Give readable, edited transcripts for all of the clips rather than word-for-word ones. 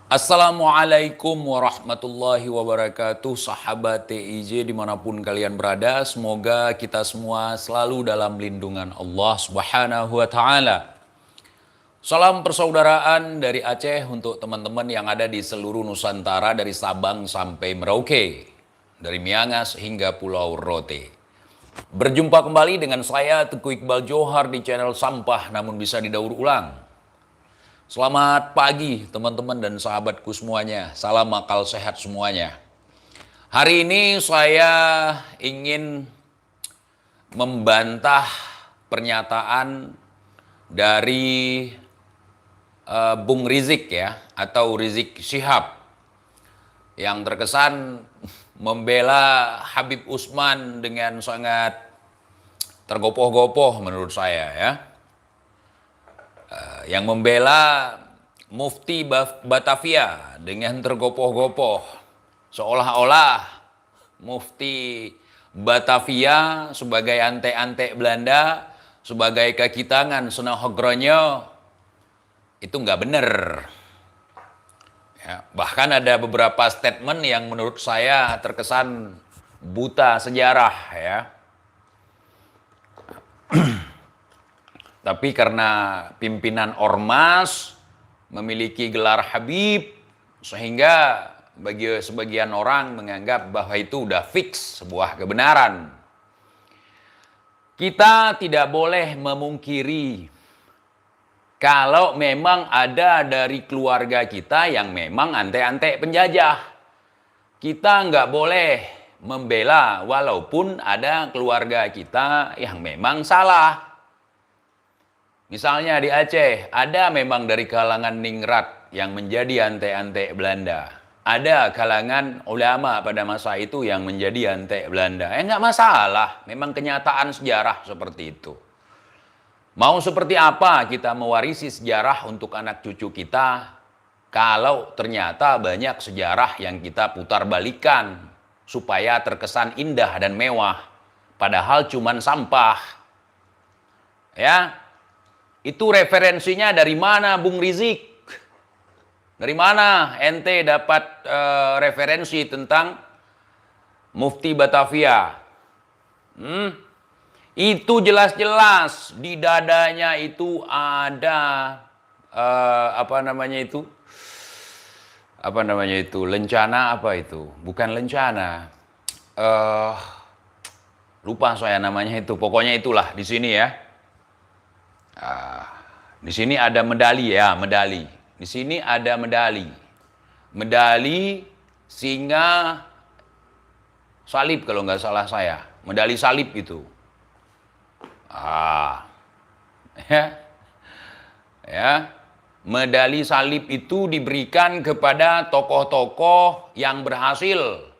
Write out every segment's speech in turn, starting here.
Assalamualaikum warahmatullahi wabarakatuh, sahabat TIJ dimanapun kalian berada. Semoga kita semua selalu dalam lindungan Allah Subhanahu wa Ta'ala. Salam persaudaraan dari Aceh untuk teman-teman yang ada di seluruh Nusantara, dari Sabang sampai Merauke, dari Miangas hingga Pulau Rote. Berjumpa kembali dengan saya Teguh Iqbal Johar di channel Sampah Namun Bisa Didaur Ulang. Selamat pagi teman-teman dan sahabatku semuanya. Salam akal sehat semuanya. Hari ini saya ingin membantah pernyataan dari Bung Rizik ya, atau Rizik Syihab, yang terkesan membela Habib Utsman dengan sangat tergopoh-gopoh menurut saya ya. Yang membela Mufti Batavia dengan tergopoh-gopoh, seolah-olah Mufti Batavia sebagai antek-antek Belanda, sebagai kaki tangan Senahogronyo, itu nggak benar. Ya, bahkan ada beberapa statement yang menurut saya terkesan buta sejarah ya. Tapi karena pimpinan Ormas memiliki gelar Habib, sehingga bagi sebagian orang menganggap bahwa itu udah fix sebuah kebenaran. Kita tidak boleh memungkiri kalau memang ada dari keluarga kita yang memang antek-antek penjajah. Kita nggak boleh membela walaupun ada keluarga kita yang memang salah. Misalnya di Aceh, ada memang dari kalangan ningrat yang menjadi antek-antek Belanda. Ada kalangan ulama pada masa itu yang menjadi antek Belanda. Nggak masalah, memang kenyataan sejarah seperti itu. Mau seperti apa kita mewarisi sejarah untuk anak cucu kita, kalau ternyata banyak sejarah yang kita putar balikan supaya terkesan indah dan mewah, padahal cuman sampah. Ya. Itu referensinya dari mana Bung Rizik? Dari mana ente dapat referensi tentang Mufti Batavia? Itu jelas-jelas di dadanya itu ada apa namanya itu? Lencana apa itu? Bukan lencana. Lupa saya namanya itu. Pokoknya itulah di sini ya. Di sini ada medali ya, medali. Di sini ada medali. Medali singa salib kalau nggak salah saya. Medali salib itu. Ya. Ya. Medali salib itu diberikan kepada tokoh-tokoh yang berhasil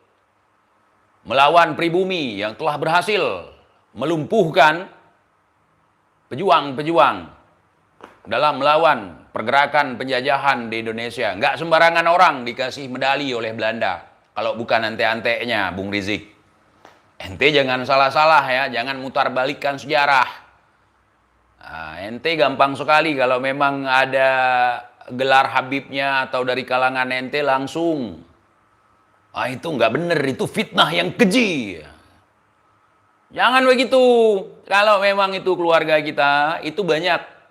melawan pribumi, yang telah berhasil melumpuhkan pejuang-pejuang dalam melawan pergerakan penjajahan di Indonesia. Nggak sembarangan orang dikasih medali oleh Belanda. Kalau bukan ante-anteknya, Bung Rizik. Ente jangan salah-salah ya, jangan mutar balikkan sejarah. Ente gampang sekali kalau memang ada gelar Habibnya atau dari kalangan ente langsung. Itu nggak bener, itu fitnah yang keji. Jangan begitu. Kalau memang itu keluarga kita, itu banyak.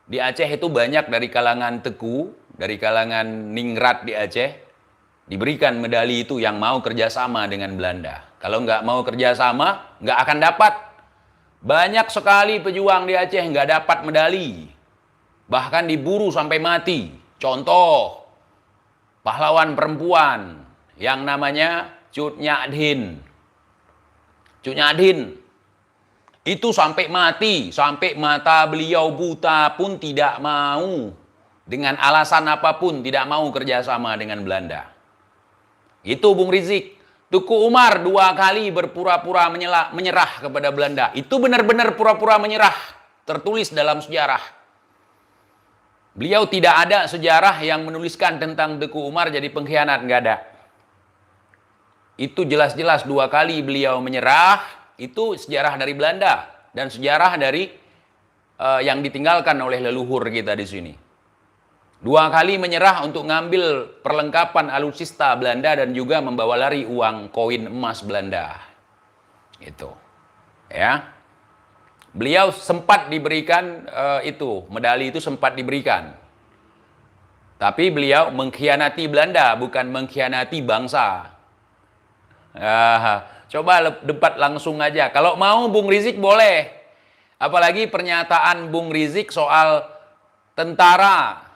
Di Aceh itu banyak dari kalangan Teku, dari kalangan ningrat di Aceh, diberikan medali itu yang mau kerjasama dengan Belanda. Kalau nggak mau kerjasama, nggak akan dapat. Banyak sekali pejuang di Aceh nggak dapat medali. Bahkan diburu sampai mati. Contoh, pahlawan perempuan yang namanya Cut Nyadin. Cut Nyadin itu sampai mati, sampai mata beliau buta pun tidak mau, dengan alasan apapun tidak mau kerjasama dengan Belanda. Itu Bung Rizik. Tuku Umar 2 kali berpura-pura menyerah kepada Belanda. Itu benar-benar pura-pura menyerah, tertulis dalam sejarah. Beliau tidak ada sejarah yang menuliskan tentang Tuku Umar jadi pengkhianat, nggak ada. Itu jelas-jelas 2 kali beliau menyerah, itu sejarah dari Belanda dan sejarah dari yang ditinggalkan oleh leluhur kita di sini. 2 kali menyerah untuk ngambil perlengkapan alutsista Belanda dan juga membawa lari uang koin emas Belanda. Itu. Ya. Beliau sempat diberikan medali itu sempat diberikan. Tapi beliau mengkhianati Belanda, bukan mengkhianati bangsa. Coba debat langsung aja. Kalau mau Bung Rizik boleh. Apalagi pernyataan Bung Rizik soal tentara.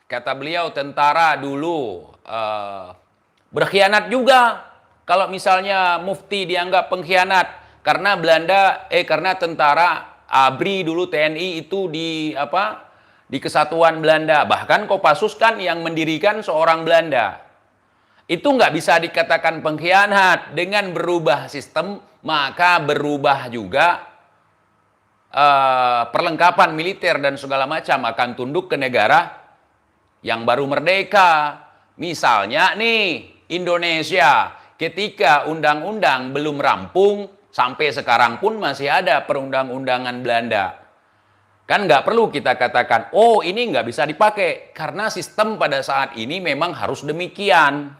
Kata beliau tentara dulu berkhianat juga. Kalau misalnya Mufti dianggap pengkhianat karena karena tentara ABRI dulu TNI itu di Kesatuan Belanda. Bahkan Kopassus kan yang mendirikan seorang Belanda. Itu nggak bisa dikatakan pengkhianat. Dengan berubah sistem, maka berubah juga perlengkapan militer dan segala macam akan tunduk ke negara yang baru merdeka. Misalnya nih, Indonesia ketika undang-undang belum rampung, sampai sekarang pun masih ada perundang-undangan Belanda. Kan nggak perlu kita katakan, oh ini nggak bisa dipakai, karena sistem pada saat ini memang harus demikian.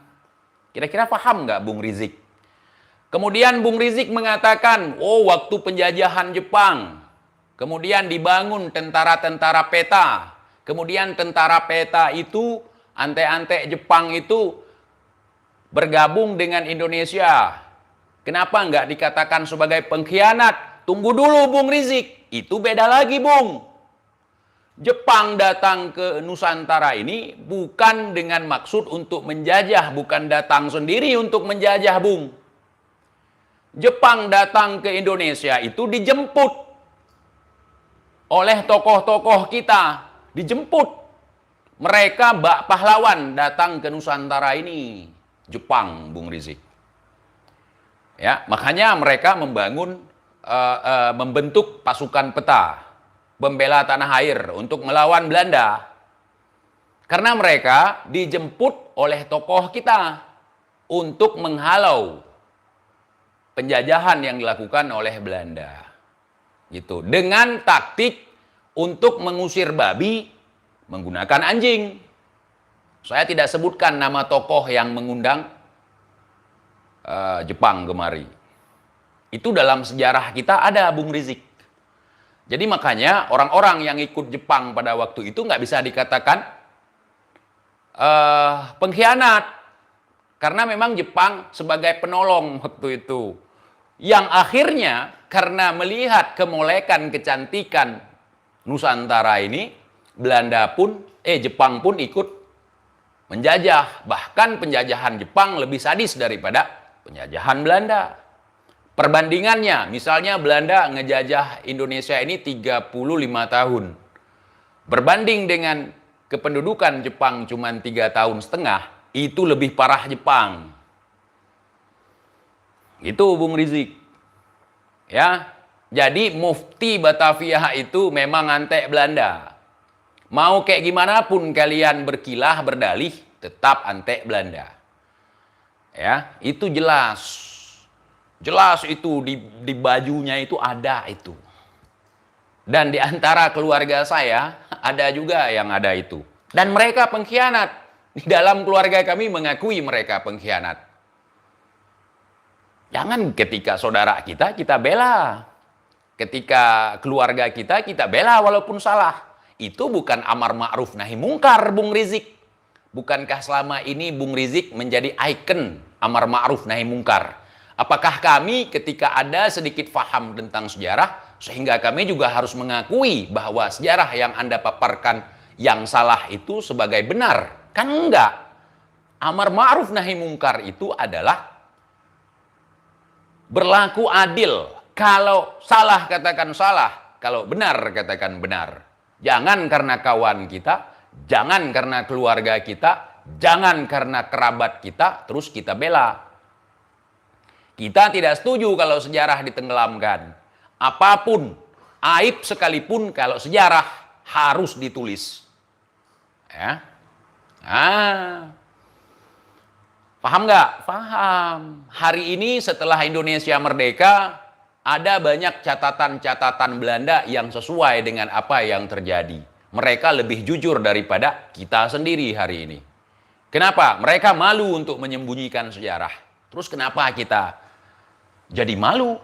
Kira-kira paham nggak Bung Rizik? Kemudian Bung Rizik mengatakan, oh waktu penjajahan Jepang, kemudian dibangun tentara-tentara peta, kemudian tentara peta itu, antek-antek Jepang itu bergabung dengan Indonesia. Kenapa nggak dikatakan sebagai pengkhianat? Tunggu dulu Bung Rizik, itu beda lagi Bung. Jepang datang ke Nusantara ini bukan dengan maksud untuk menjajah, bukan datang sendiri untuk menjajah, Bung. Jepang datang ke Indonesia itu dijemput oleh tokoh-tokoh kita, dijemput. Mereka bak pahlawan datang ke Nusantara ini, Jepang, Bung Rizik. Ya, makanya mereka membentuk pasukan peta pembela tanah air untuk melawan Belanda. Karena mereka dijemput oleh tokoh kita untuk menghalau penjajahan yang dilakukan oleh Belanda. Gitu. Dengan taktik untuk mengusir babi menggunakan anjing. Saya tidak sebutkan nama tokoh yang mengundang Jepang kemari. Itu dalam sejarah kita ada, Bung Rizik. Jadi makanya orang-orang yang ikut Jepang pada waktu itu nggak bisa dikatakan pengkhianat. Karena memang Jepang sebagai penolong waktu itu. Yang akhirnya karena melihat kemolekan, kecantikan Nusantara ini, Jepang pun ikut menjajah. Bahkan penjajahan Jepang lebih sadis daripada penjajahan Belanda. Perbandingannya, misalnya Belanda ngejajah Indonesia ini 35 tahun. Berbanding dengan kependudukan Jepang cuma 3,5 tahun, itu lebih parah Jepang. Itu Bung Rizik. Ya. Jadi Mufti Batavia itu memang antek Belanda. Mau kayak gimana pun kalian berkilah, berdalih, tetap antek Belanda. Ya, itu jelas. Jelas itu di bajunya itu ada itu. Dan di antara keluarga saya ada juga yang ada itu. Dan mereka pengkhianat. Di dalam keluarga kami mengakui mereka pengkhianat. Jangan ketika saudara kita bela. Ketika keluarga kita bela walaupun salah. Itu bukan amar ma'ruf nahi mungkar, Bung Rizik. Bukankah selama ini Bung Rizik menjadi ikon amar ma'ruf nahi mungkar? Apakah kami ketika ada sedikit faham tentang sejarah, sehingga kami juga harus mengakui bahwa sejarah yang Anda paparkan yang salah itu sebagai benar? Kan enggak. Amar ma'ruf nahi mungkar itu adalah berlaku adil. Kalau salah katakan salah, kalau benar katakan benar. Jangan karena kawan kita, jangan karena keluarga kita, jangan karena kerabat kita, terus kita bela. Kita tidak setuju kalau sejarah ditenggelamkan. Apapun, aib sekalipun kalau sejarah harus ditulis. Ya. Paham nggak? Paham. Hari ini setelah Indonesia merdeka, ada banyak catatan-catatan Belanda yang sesuai dengan apa yang terjadi. mereka lebih jujur daripada kita sendiri hari ini. Kenapa? Mereka malu untuk menyembunyikan sejarah. Terus kenapa kita jadi malu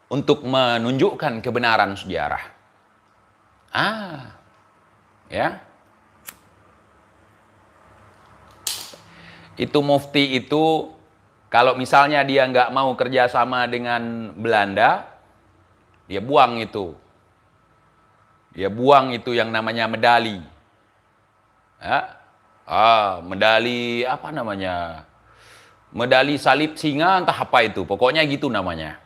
untuk menunjukkan kebenaran sejarah? Ya. Itu mufti itu, kalau misalnya dia nggak mau kerjasama dengan Belanda, dia buang itu. Dia buang itu yang namanya medali. Ya. Medali apa namanya? Medali salib singa entah apa itu. Pokoknya gitu namanya.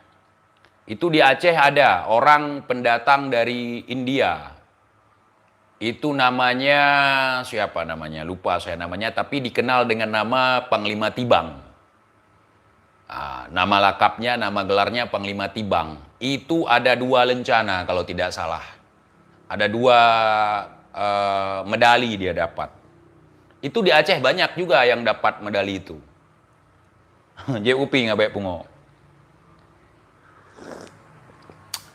Itu di Aceh ada orang pendatang dari India. Itu namanya siapa namanya? Lupa saya namanya, tapi dikenal dengan nama Panglima Tibang. Nama lengkapnya, nama gelarnya Panglima Tibang. Itu ada 2 lencana kalau tidak salah. Ada 2 medali dia dapat. Itu di Aceh banyak juga yang dapat medali itu. JUP ngabe pungo.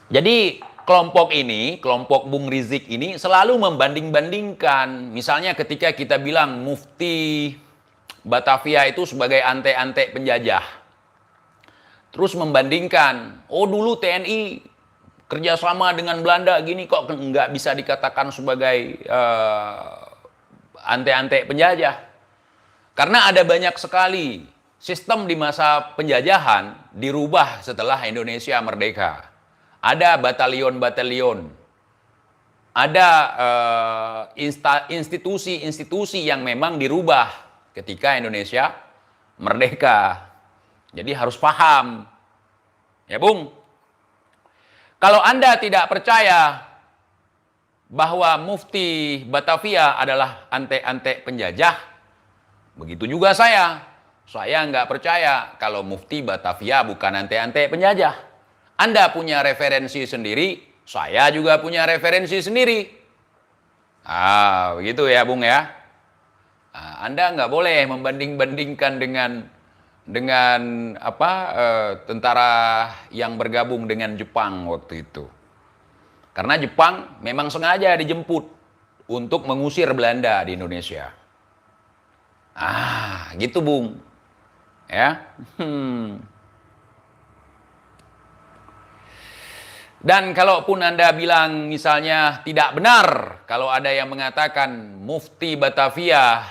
Jadi kelompok ini, kelompok Bung Rizik ini selalu membanding-bandingkan. Misalnya ketika kita bilang Mufti Batavia itu sebagai antek-antek penjajah. Terus membandingkan, oh dulu TNI kerjasama dengan Belanda gini kok nggak bisa dikatakan sebagai antek-antek penjajah. Karena ada banyak sekali sistem di masa penjajahan dirubah setelah Indonesia merdeka. Ada batalion-batalion, ada institusi-institusi yang memang dirubah ketika Indonesia merdeka. Jadi harus paham. Ya Bung, kalau Anda tidak percaya bahwa Mufti Batavia adalah antek-antek penjajah, begitu juga saya. Saya nggak percaya kalau Mufti Batavia bukan antek-antek penjajah. Anda punya referensi sendiri, saya juga punya referensi sendiri. Begitu ya Bung ya. Anda nggak boleh membanding-bandingkan dengan tentara yang bergabung dengan Jepang waktu itu. Karena Jepang memang sengaja dijemput untuk mengusir Belanda di Indonesia. Gitu Bung. Ya. Dan kalaupun Anda bilang misalnya tidak benar kalau ada yang mengatakan Mufti Batavia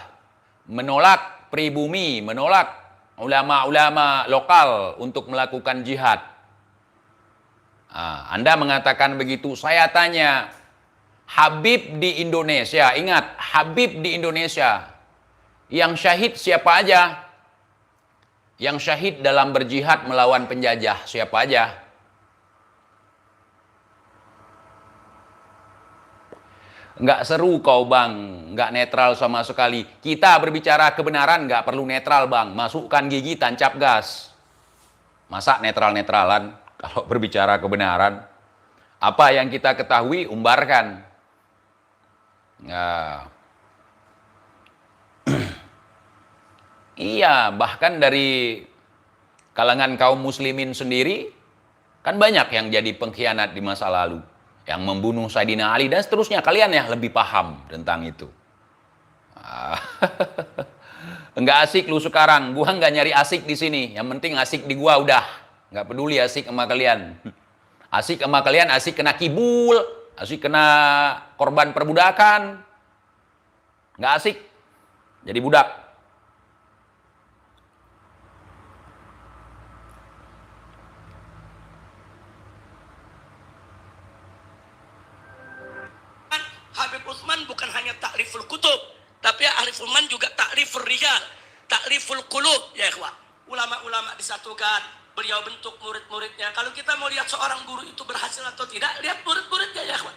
menolak pribumi, menolak ulama-ulama lokal untuk melakukan jihad. Anda mengatakan begitu, saya tanya, Habib di Indonesia, ingat, Habib di Indonesia, yang syahid siapa aja? Yang syahid dalam berjihad melawan penjajah siapa aja? Nggak seru kau bang, nggak netral sama sekali. Kita berbicara kebenaran nggak perlu netral bang, masukkan gigi tancap gas. Masa netral-netralan kalau berbicara kebenaran? Apa yang kita ketahui umbarkan. Iya, bahkan dari kalangan kaum muslimin sendiri, kan banyak yang jadi pengkhianat di masa lalu. Yang membunuh Sayyidina Ali dan seterusnya. Kalian yang lebih paham tentang itu. Enggak asik lu sekarang. Gua nggak nyari asik di sini. Yang penting asik di gua udah. Nggak peduli asik sama kalian. Asik sama kalian, asik kena kibul. Asik kena korban perbudakan. Nggak asik. Jadi budak. Habib Utsman bukan hanya takriful kutub, tapi Arif Utsman juga takriful rijal, takriful qulub, ya ikhwah. Ulama-ulama disatukan, beliau bentuk murid-muridnya. Kalau kita mau lihat seorang guru itu berhasil atau tidak, lihat murid-muridnya, ya ikhwah.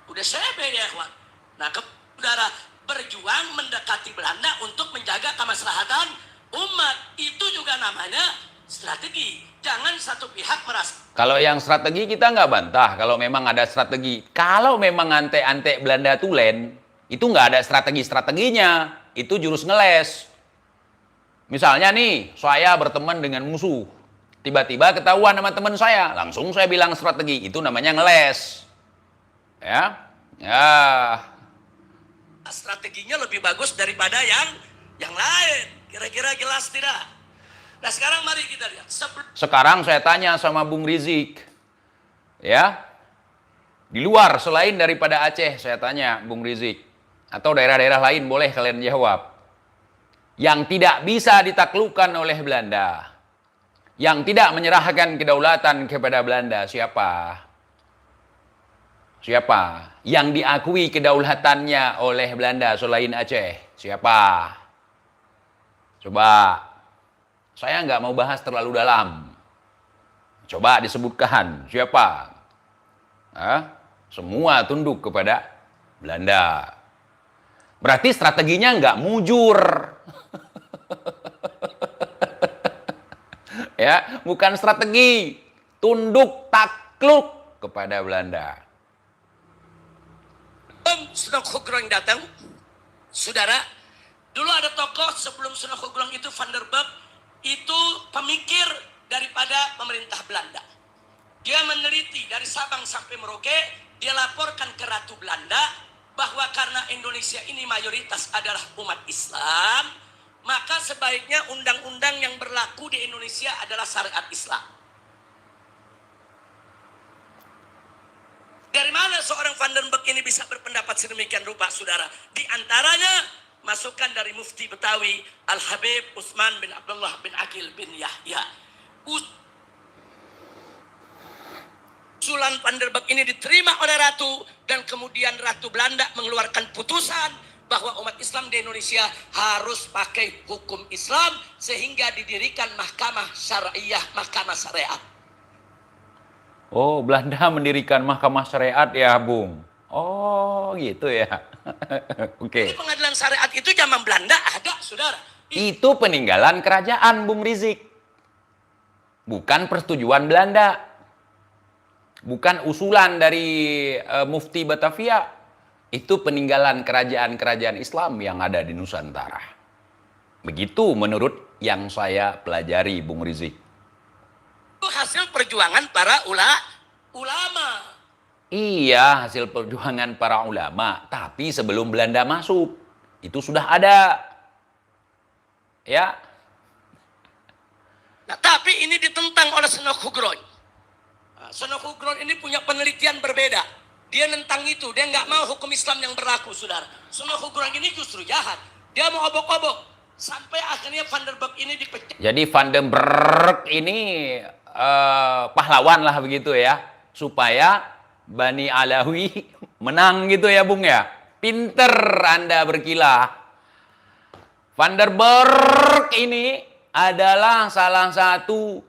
Udah sebe, ya ikhwah. Nah, saudara berjuang mendekati Belanda untuk menjaga kemaslahatan umat, itu juga namanya strategi. Jangan satu pihak merasa. Kalau yang strategi kita nggak bantah. Kalau memang ada strategi. Kalau memang antek-antek Belanda tulen, itu nggak ada strategi-strateginya. Itu jurus ngeles. Misalnya nih, saya berteman dengan musuh. Tiba-tiba ketahuan sama teman saya, langsung saya bilang strategi, itu namanya ngeles. Ya, ya, Strateginya lebih bagus daripada yang lain. Kira-kira jelas tidak? Nah sekarang mari kita lihat. sekarang saya tanya sama Bung Rizik, ya, di luar selain daripada Aceh, saya tanya Bung Rizik, atau daerah-daerah lain boleh kalian jawab, yang tidak bisa ditaklukkan oleh Belanda, yang tidak menyerahkan kedaulatan kepada Belanda, siapa? Siapa? Yang diakui kedaulatannya oleh Belanda selain Aceh, siapa? Coba. Saya nggak mau bahas terlalu dalam. Coba disebutkan, siapa? Hah? Semua tunduk kepada Belanda. Berarti strateginya nggak mujur. Ya, bukan strategi, tunduk takluk kepada Belanda. Sunan Kudus datang, saudara, dulu ada tokoh sebelum Sunan Kudus itu Van der Burg, itu pemikir daripada pemerintah Belanda. Dia meneliti dari Sabang sampai Merauke, dia laporkan ke Ratu Belanda bahwa karena Indonesia ini mayoritas adalah umat Islam, maka sebaiknya undang-undang yang berlaku di Indonesia adalah syariat Islam. Dari mana seorang Van der Burg ini bisa berpendapat sedemikian rupa, saudara? Di antaranya, masukan dari Mufti Betawi, Al-Habib Utsman bin Abdullah bin Aqil bin Yahya. Usulan Van der Burg ini diterima oleh Ratu, dan kemudian Ratu Belanda mengeluarkan putusan bahwa umat Islam di Indonesia harus pakai hukum Islam, sehingga didirikan mahkamah syariah, mahkamah syariat. Oh, Belanda mendirikan mahkamah syariat ya, Bung? Oh, gitu ya. Oke. Jadi pengadilan syariat itu zaman Belanda ada, saudara. Itu peninggalan kerajaan, Bung Rizik. Bukan persetujuan Belanda. Bukan usulan dari Mufti Batavia. Itu peninggalan kerajaan-kerajaan Islam yang ada di Nusantara. Begitu menurut yang saya pelajari, Bung Rizik. Itu hasil perjuangan para ulama. Iya, hasil perjuangan para ulama. Tapi sebelum Belanda masuk, itu sudah ada. Ya. Nah, tapi ini ditentang oleh Sunan Kudus. Sunan Kudus ini punya penelitian berbeda. Dia nentang itu. Dia nggak mau hukum Islam yang berlaku, saudara. Sunan Kudus ini justru jahat. Dia mau obok-obok. Sampai akhirnya Van der Burg ini dipecat. Jadi Van der Burg ini pahlawan lah begitu ya, supaya Bani Alawi menang gitu ya, Bung ya. Pinter Anda berkilah. Van der Burg ini adalah salah satu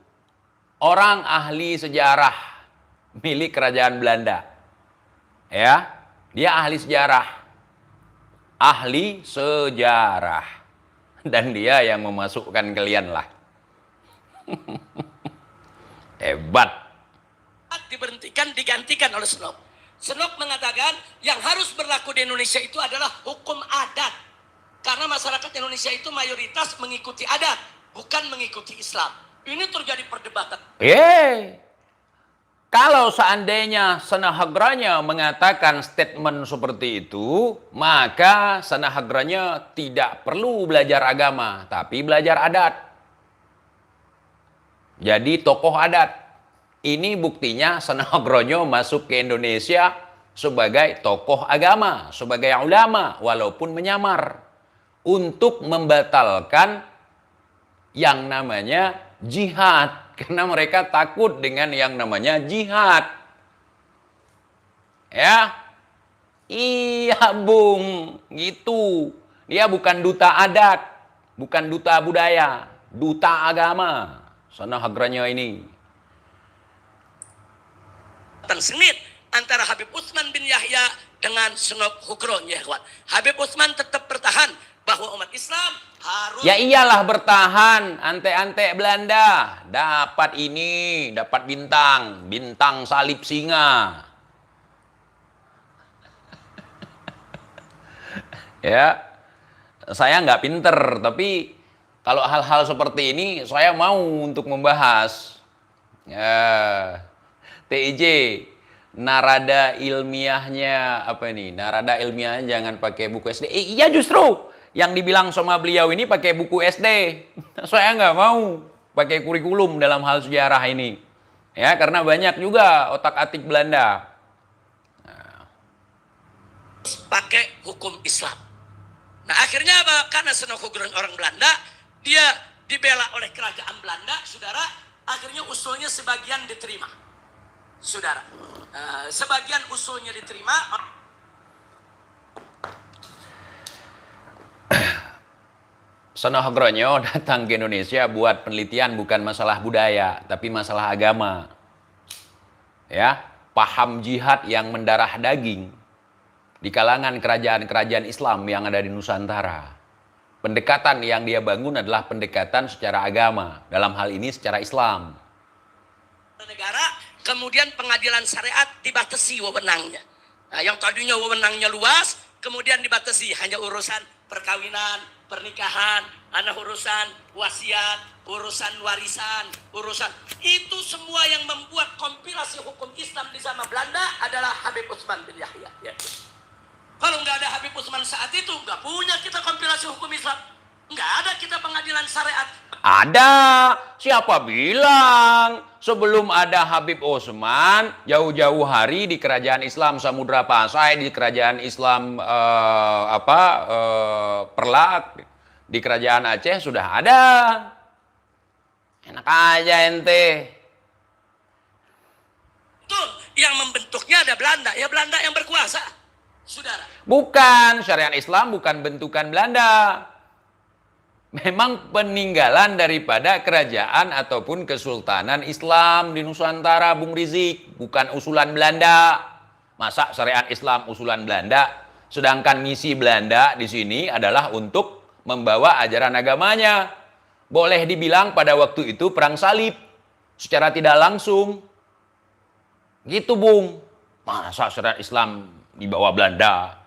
orang ahli sejarah milik kerajaan Belanda. Ya, dia ahli sejarah. Ahli sejarah. Dan dia yang memasukkan kalian lah. Hebat. Diberhentikan, digantikan oleh Senok. Senok mengatakan yang harus berlaku di Indonesia itu adalah hukum adat. Karena masyarakat Indonesia itu mayoritas mengikuti adat, bukan mengikuti Islam. Ini terjadi perdebatan. Kalau seandainya Sanahagranya mengatakan statement seperti itu, maka Sanahagranya tidak perlu belajar agama, tapi belajar adat. Jadi tokoh adat. Ini buktinya Sanahagranya masuk ke Indonesia sebagai tokoh agama, sebagai ulama, walaupun menyamar. Untuk membatalkan yang namanya jihad. Karena mereka takut dengan yang namanya jihad. Ya, iya Bung, gitu. Dia bukan duta adat, bukan duta budaya, duta agama. Sanahagranya ini. Sengit antara Habib Utsman bin Yahya dengan Senok Kudus, ya kawan. Habib Utsman tetap bertahan bahwa umat Islam harus. Ya iyalah bertahan, ante-ante Belanda dapat ini, dapat bintang salib singa. Ya, saya nggak pinter, tapi kalau hal-hal seperti ini saya mau untuk membahas. Ya, TIJ, narada ilmiahnya apa nih? Narada ilmiahnya jangan pakai buku SD. Iya justru yang dibilang sama beliau ini pakai buku SD. Saya nggak mau pakai kurikulum dalam hal sejarah ini. Ya, karena banyak juga otak-atik Belanda. Pakai hukum Islam. Nah akhirnya apa? Karena senang hukum orang Belanda, dia dibela oleh kerajaan Belanda, saudara. Akhirnya usulnya sebagian diterima, saudara. Sebagian usulnya diterima. Sono Hagronyo datang ke Indonesia buat penelitian bukan masalah budaya, tapi masalah agama. Ya, paham jihad yang mendarah daging di kalangan kerajaan-kerajaan Islam yang ada di Nusantara. Pendekatan yang dia bangun adalah pendekatan secara agama, dalam hal ini secara Islam. Negara, kemudian pengadilan syariat dibatasi wewenangnya. Nah, yang tadinya wewenangnya luas, kemudian dibatasi hanya urusan perkawinan, pernikahan, anak urusan wasiat, urusan warisan, urusan itu semua yang membuat kompilasi hukum Islam di zaman Belanda adalah Habib Utsman bin Yahya. Ya. Kalau nggak ada Habib Utsman saat itu, nggak punya kita kompilasi hukum Islam. Nggak ada kita pengadilan syariat. Ada. Siapa bilang sebelum ada Habib Utsman, jauh-jauh hari di kerajaan Islam Samudra Pasai, di kerajaan Islam Perlak, di kerajaan Aceh sudah ada. Enak aja ente. Itu yang membentuknya ada Belanda. Ya Belanda yang berkuasa, saudara. Bukan, syariat Islam bukan bentukan Belanda. Memang peninggalan daripada kerajaan ataupun kesultanan Islam di Nusantara, Bung Rizik. Bukan usulan Belanda. Masa syariat Islam usulan Belanda? Sedangkan misi Belanda di sini adalah untuk membawa ajaran agamanya. Boleh dibilang pada waktu itu perang salib. Secara tidak langsung. Gitu, Bung. Masa syariat Islam dibawa Belanda?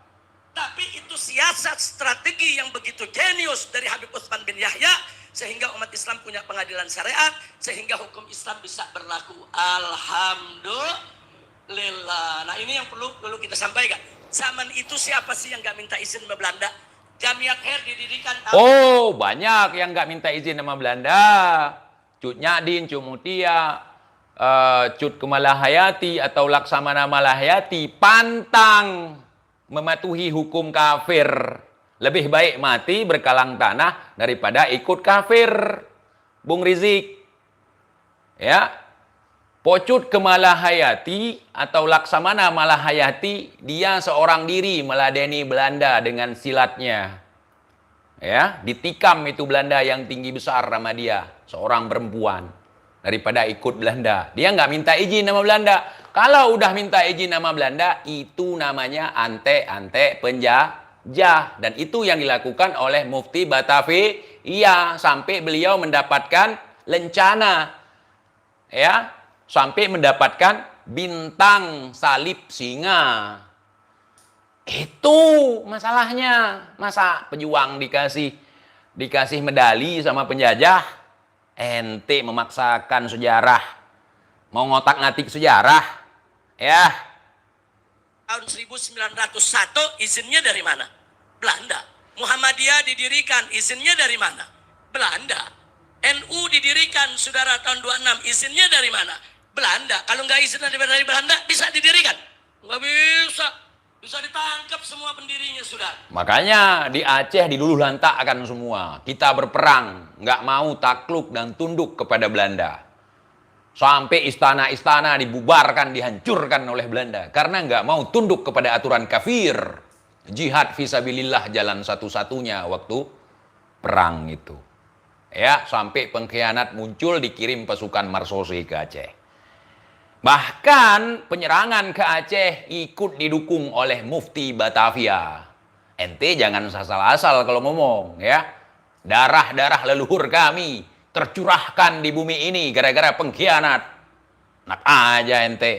Tapi itu siasat strategi yang begitu jenius dari Habib Utsman bin Yahya sehingga umat Islam punya pengadilan syariat sehingga hukum Islam bisa berlaku. Alhamdulillah. Nah ini yang perlu kita sampaikan. Zaman itu siapa sih yang nggak minta izin sama Belanda? Jamiat Khair didirikan. Oh banyak yang nggak minta izin sama Belanda. Cut Nyadin, Cut Mutia, Cut Kemalahayati atau Laksamana Malahayati pantang mematuhi hukum kafir. Lebih baik mati berkalang tanah daripada ikut kafir. Bung Rizik. Ya. Pocut Kemalahayati atau Laksamana Malahayati, dia seorang diri meladeni Belanda dengan silatnya. Ya, ditikam itu Belanda yang tinggi besar sama dia, seorang perempuan. Daripada ikut Belanda. Dia nggak minta izin sama Belanda. Kalau udah minta izin sama Belanda, itu namanya ante-ante penjajah. Dan itu yang dilakukan oleh Mufti Batavi. Iya, sampai beliau mendapatkan lencana. Ya, sampai mendapatkan bintang salib singa. Itu masalahnya. Masa pejuang dikasih medali sama penjajah? Ente memaksakan sejarah. Mau ngotak-ngatik sejarah. Ya. Tahun 1901 izinnya dari mana? Belanda. Muhammadiyah didirikan izinnya dari mana? Belanda. NU didirikan saudara tahun 26 izinnya dari mana? Belanda. Kalau nggak izin dari Belanda bisa didirikan? Nggak bisa. Bisa ditangkap semua pendirinya, saudara. Makanya di Aceh diluluhlantakkan semua. Kita berperang, nggak mau takluk dan tunduk kepada Belanda. Sampai istana-istana dibubarkan, dihancurkan oleh Belanda. Karena nggak mau tunduk kepada aturan kafir. Jihad fisabilillah jalan satu-satunya waktu perang itu. Ya, sampai pengkhianat muncul dikirim pasukan Marsose ke Aceh. Bahkan penyerangan ke Aceh ikut didukung oleh Mufti Batavia. Ente jangan asal-asal kalau ngomong ya. Darah-darah leluhur kami tercurahkan di bumi ini gara-gara pengkhianat. Enak aja ente.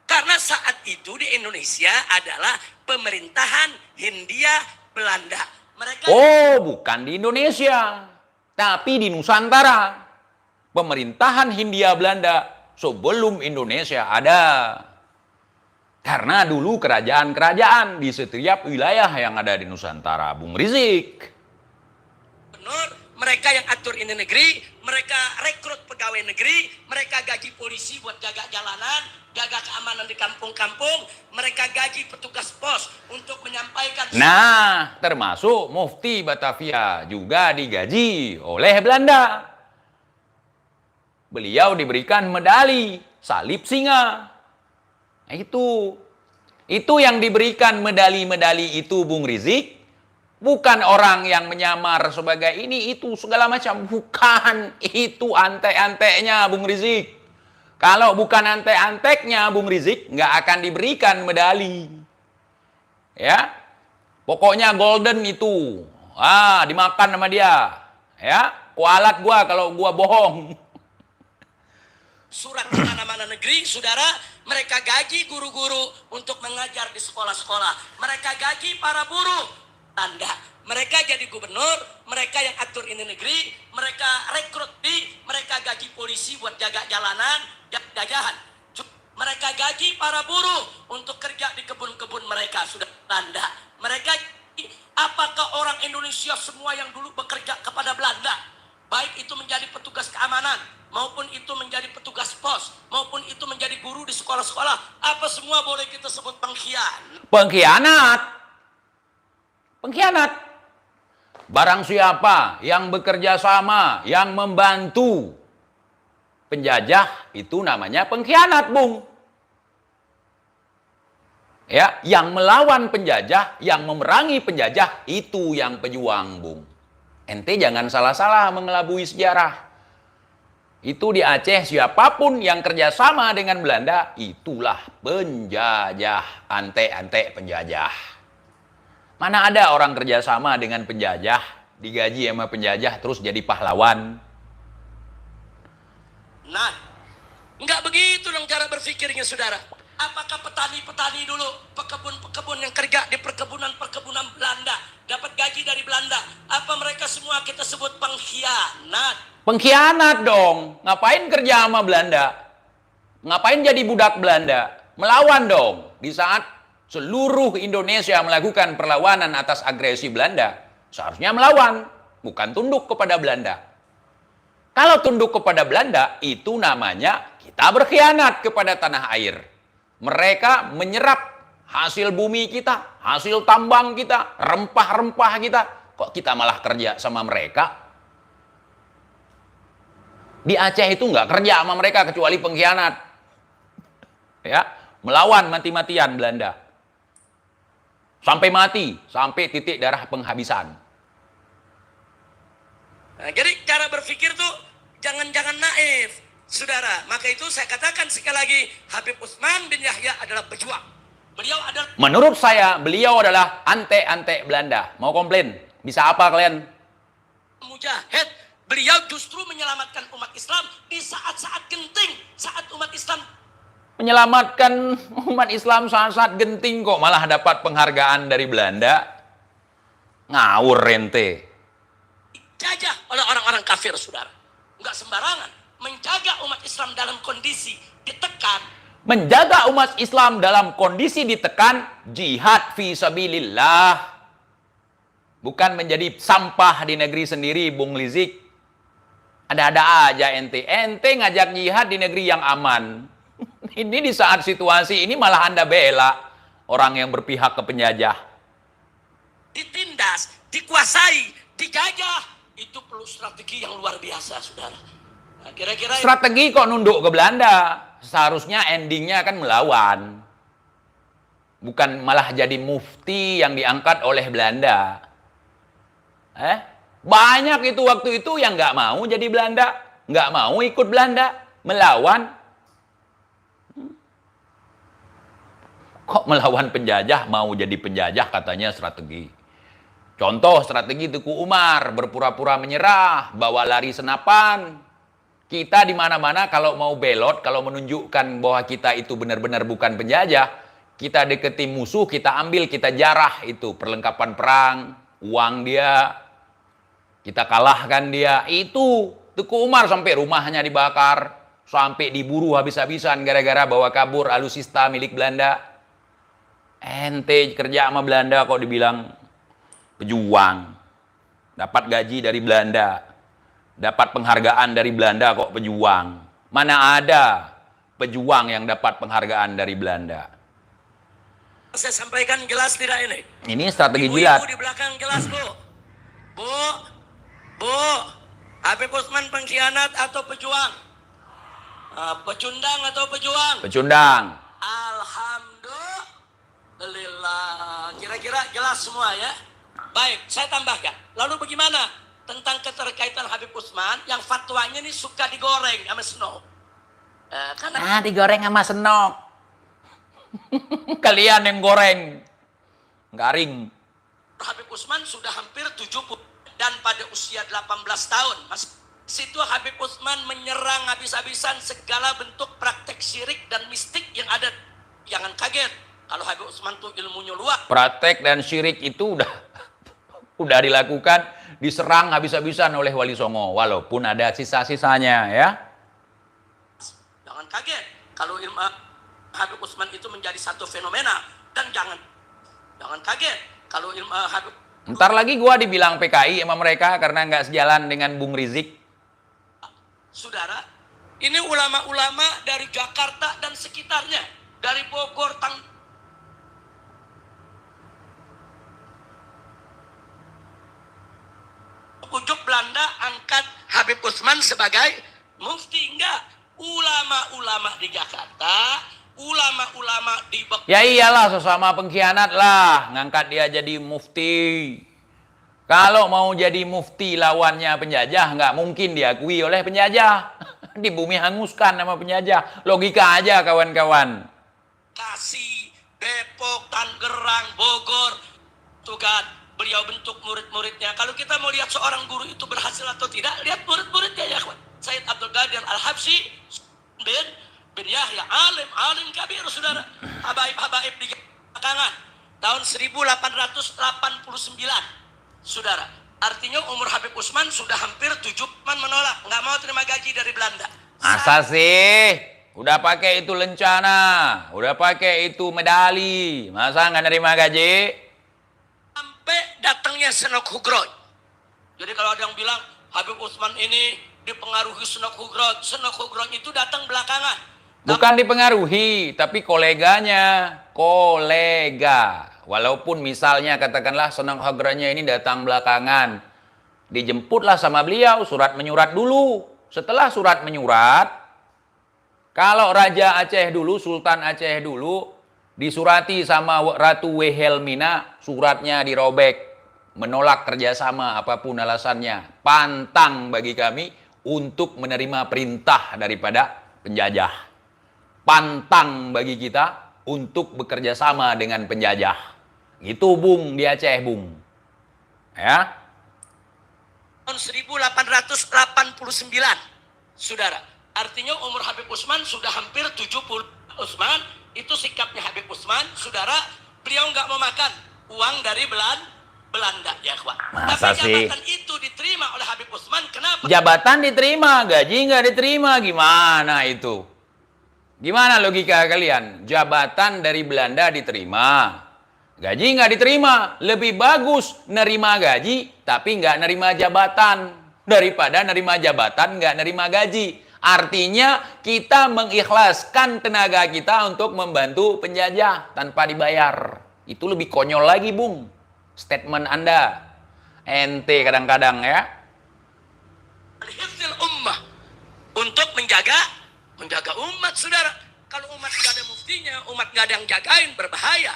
Karena saat itu di Indonesia adalah pemerintahan Hindia Belanda. Mereka Oh, bukan di Indonesia, tapi di Nusantara. pemerintahan Hindia Belanda sebelum Indonesia ada. Karena dulu kerajaan-kerajaan di setiap wilayah yang ada di Nusantara, Bung Rizik. Benar, mereka yang atur ini negeri, mereka rekrut pegawai negeri, mereka gaji polisi buat jaga jalanan, jaga keamanan di kampung-kampung, mereka gaji petugas pos untuk menyampaikan. Nah, termasuk Mufti Batavia juga digaji oleh Belanda. Beliau diberikan medali salib singa. Nah, itu yang diberikan medali-medali itu Bung Rizik. Bukan orang yang menyamar sebagai ini, itu, segala macam. Bukan, itu antek-anteknya Bung Rizik. Kalau bukan antek-anteknya Bung Rizik, nggak akan diberikan medali. Ya, pokoknya golden itu. Dimakan sama dia. Ya, kualat gua kalau gua bohong. Surat kemana-mana negeri, saudara, mereka gaji guru-guru untuk mengajar di sekolah-sekolah. Mereka gaji para buruh. Anda, mereka jadi gubernur, mereka yang atur ini negeri, mereka rekrut mereka gaji polisi buat jaga jalanan, jajahan. Mereka gaji para buruh untuk kerja di kebun-kebun mereka, sudah Belanda. Mereka, apakah orang Indonesia semua yang dulu bekerja kepada Belanda, baik itu menjadi petugas keamanan, maupun itu menjadi petugas pos, maupun itu menjadi guru di sekolah-sekolah, apa semua boleh kita sebut pengkhianat? Pengkhianat. Barang siapa yang bekerja sama, yang membantu penjajah, itu namanya pengkhianat, Bung. Ya, yang melawan penjajah, yang memerangi penjajah, itu yang pejuang, Bung. Ente jangan salah-salah mengelabui sejarah. Itu di Aceh, siapapun yang kerjasama dengan Belanda, itulah penjajah, antek-antek penjajah. Mana ada orang kerjasama dengan penjajah, digaji sama penjajah, terus jadi pahlawan? Nah, nggak begitu dong cara berpikirnya, saudara. Apakah petani-petani dulu, pekebun-pekebun yang kerja di perkebunan-perkebunan Belanda, dapat gaji dari Belanda, apa mereka semua kita sebut pengkhianat? Pengkhianat dong. Ngapain kerja sama Belanda? Ngapain jadi budak Belanda? Melawan dong. Di saat seluruh Indonesia melakukan perlawanan atas agresi Belanda, seharusnya melawan, bukan tunduk kepada Belanda. Kalau tunduk kepada Belanda, itu namanya kita berkhianat kepada tanah air. Mereka menyerap hasil bumi kita, hasil tambang kita, rempah-rempah kita. Kok kita malah kerja sama mereka? Di Aceh itu nggak kerja sama mereka kecuali pengkhianat. Ya, melawan mati-matian Belanda. Sampai mati, sampai titik darah penghabisan. Nah, jadi cara berpikir tuh jangan-jangan naif, saudara. Maka itu saya katakan sekali lagi, Habib Utsman bin Yahya adalah pejuang. Beliau adalah, menurut saya, beliau adalah antek-antek Belanda. Mau komplain? Bisa apa kalian? mujahid. Beliau justru menyelamatkan umat Islam di saat-saat genting, saat umat Islam Menyelamatkan umat Islam saat-saat genting kok malah dapat penghargaan dari Belanda. Ngawur ente. dijajah oleh orang-orang kafir, saudara. Enggak sembarangan. Menjaga umat Islam dalam kondisi ditekan. Menjaga umat Islam dalam kondisi ditekan, jihad fi sabilillah. Bukan menjadi sampah di negeri sendiri, Bung Rizik. Ada-ada aja ente. Ente ngajak jihad di negeri yang aman. Ini di saat situasi ini malah Anda bela orang yang berpihak ke penjajah. Ditindas, dikuasai, dijajah. Itu perlu strategi yang luar biasa, saudara. Nah, kira-kira Strategi kok nunduk ke Belanda? Seharusnya endingnya kan melawan. Bukan malah jadi mufti yang diangkat oleh Belanda. Banyak itu waktu itu yang nggak mau jadi Belanda, nggak mau ikut Belanda, melawan. Kok melawan penjajah, mau jadi penjajah katanya strategi. Contoh strategi Teku Umar, berpura-pura menyerah, bawa lari senapan. Kita di mana-mana kalau mau belot, kalau menunjukkan bahwa kita itu benar-benar bukan penjajah, kita deketi musuh, kita ambil, kita jarah itu perlengkapan perang, uang dia, kita kalahkan dia. Itu Teku Umar sampai rumahnya dibakar, sampai diburu habis-habisan gara-gara bawa kabur alutsista milik Belanda. Ente kerja sama Belanda kok dibilang pejuang. Dapat gaji dari Belanda. Dapat penghargaan dari Belanda kok pejuang. Mana ada pejuang yang dapat penghargaan dari Belanda. Saya sampaikan jelas tidak ini? Ini strategi Ibu-ibu jilat. di belakang jelas, Bu. Bu, Habib Utsman pengkhianat atau pejuang? Pecundang atau pejuang? Pecundang. Alhamdulillah. Kira-kira jelas semua ya? Baik, saya tambahkan. Lalu bagaimana tentang keterkaitan Habib Utsman yang fatwanya ini suka digoreng sama Snow? Karena Digoreng sama senok. Kalian yang goreng. Garing. Habib Utsman sudah hampir 70 dan pada usia 18 tahun. Mas, situ Habib Utsman menyerang habis-habisan segala bentuk praktek syirik dan mistik yang ada. Jangan kaget kalau Habib Utsman tuh ilmunya luas. Praktek dan syirik itu udah dilakukan, diserang habis-habisan oleh Wali Songo, walaupun ada sisa-sisanya ya. Jangan kaget kalau ilmu Habib Utsman itu menjadi satu fenomena, dan jangan kaget kalau ilmu Habib. Ntar lagi gua dibilang PKI sama mereka karena nggak sejalan dengan Bung Rizik. Saudara, ini ulama-ulama dari Jakarta dan sekitarnya, dari Bogor, ujuk Belanda angkat Habib Utsman sebagai mufti. Enggak, ulama-ulama di Jakarta, ulama-ulama di Ya iyalah, sesama pengkhianat lah ngangkat dia jadi mufti. Kalau mau jadi mufti lawannya penjajah, nggak mungkin diakui oleh penjajah. Di bumi hanguskan sama penjajah. Logika aja kawan-kawan. Bekasi, Depok, Tangerang, Bogor, tuh kan beliau bentuk murid-muridnya. Kalau kita mau lihat seorang guru itu berhasil atau tidak, lihat murid-muridnya ya kawan. Sayyid Abdul Qadir Al-Habsyi bin Yahya, alim kabir, saudara. Habaib di belakangan tahun 1889, saudara. Artinya umur Habib Utsman sudah hampir 7, menolak, nggak mau terima gaji dari Belanda. Masa sih? Udah pakai itu lencana, udah pakai itu medali, masa nggak nerima gaji? Sampai datangnya Senok Hugroy. Jadi kalau ada yang bilang Habib Utsman ini dipengaruhi Senok Hugroy itu datang belakangan. Bukan dipengaruhi, tapi koleganya, kolega. Walaupun misalnya katakanlah Senok Hugroy ini datang belakangan, dijemputlah sama beliau, surat menyurat dulu. Setelah surat menyurat, kalau Raja Aceh dulu, Sultan Aceh dulu, disurati sama Ratu Wilhelmina, suratnya dirobek, menolak kerjasama apapun alasannya, pantang bagi kami untuk menerima perintah daripada penjajah, pantang bagi kita untuk bekerja sama dengan penjajah. Itu Bung di Aceh, Bung. Ya. Tahun 1889, saudara. Artinya umur Habib Utsman sudah hampir 70. Utsman, itu sikapnya Habib Utsman, saudara. Beliau nggak mau makan uang dari Belanda, ya kawan. Masa Tapi sih? jabatan itu diterima oleh Habib Utsman, kenapa? Jabatan diterima, gaji nggak diterima, gimana itu? Gimana logika kalian? Jabatan dari Belanda diterima, gaji nggak diterima. Lebih bagus nerima gaji, tapi nggak nerima jabatan, daripada nerima jabatan nggak nerima gaji. Artinya kita mengikhlaskan tenaga kita untuk membantu penjajah tanpa dibayar. Itu lebih konyol lagi, Bung. Statement Anda. Ente kadang-kadang ya. Hifdzil ummah, untuk menjaga umat, saudara. Kalau umat nggak ada muftinya, umat nggak ada yang jagain, berbahaya.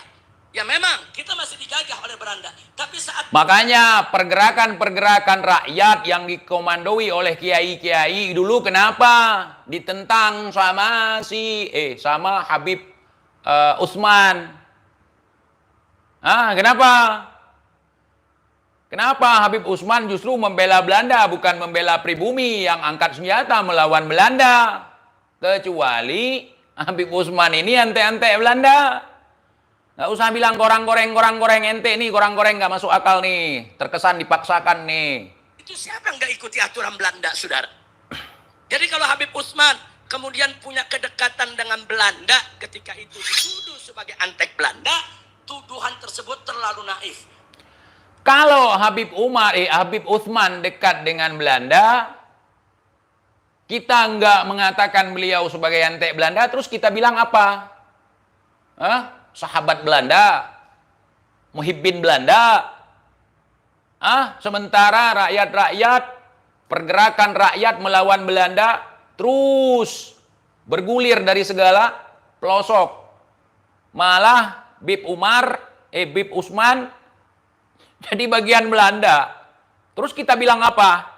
Ya memang kita masih dijajah oleh Belanda. Tapi saat Makanya pergerakan-pergerakan rakyat yang dikomandoi oleh kiai-kiai dulu kenapa ditentang sama sama Habib Utsman? Kenapa? Kenapa Habib Utsman justru membela Belanda, bukan membela pribumi yang angkat senjata melawan Belanda? Kecuali Habib Utsman ini ante-ante Belanda. Nggak usah bilang korang-koreng ente nih, korang-koreng nggak masuk akal nih. Terkesan dipaksakan nih. itu siapa yang nggak ikuti aturan Belanda, saudara? Jadi kalau Habib Utsman kemudian punya kedekatan dengan Belanda ketika itu dituduh sebagai antek Belanda, tuduhan tersebut terlalu naif. Kalau Habib Utsman dekat dengan Belanda, kita nggak mengatakan beliau sebagai antek Belanda, terus kita bilang apa? Sahabat Belanda, muhibbin Belanda. Sementara rakyat-rakyat, pergerakan rakyat melawan Belanda terus bergulir dari segala pelosok. Malah Bib Utsman jadi bagian Belanda. Terus kita bilang apa?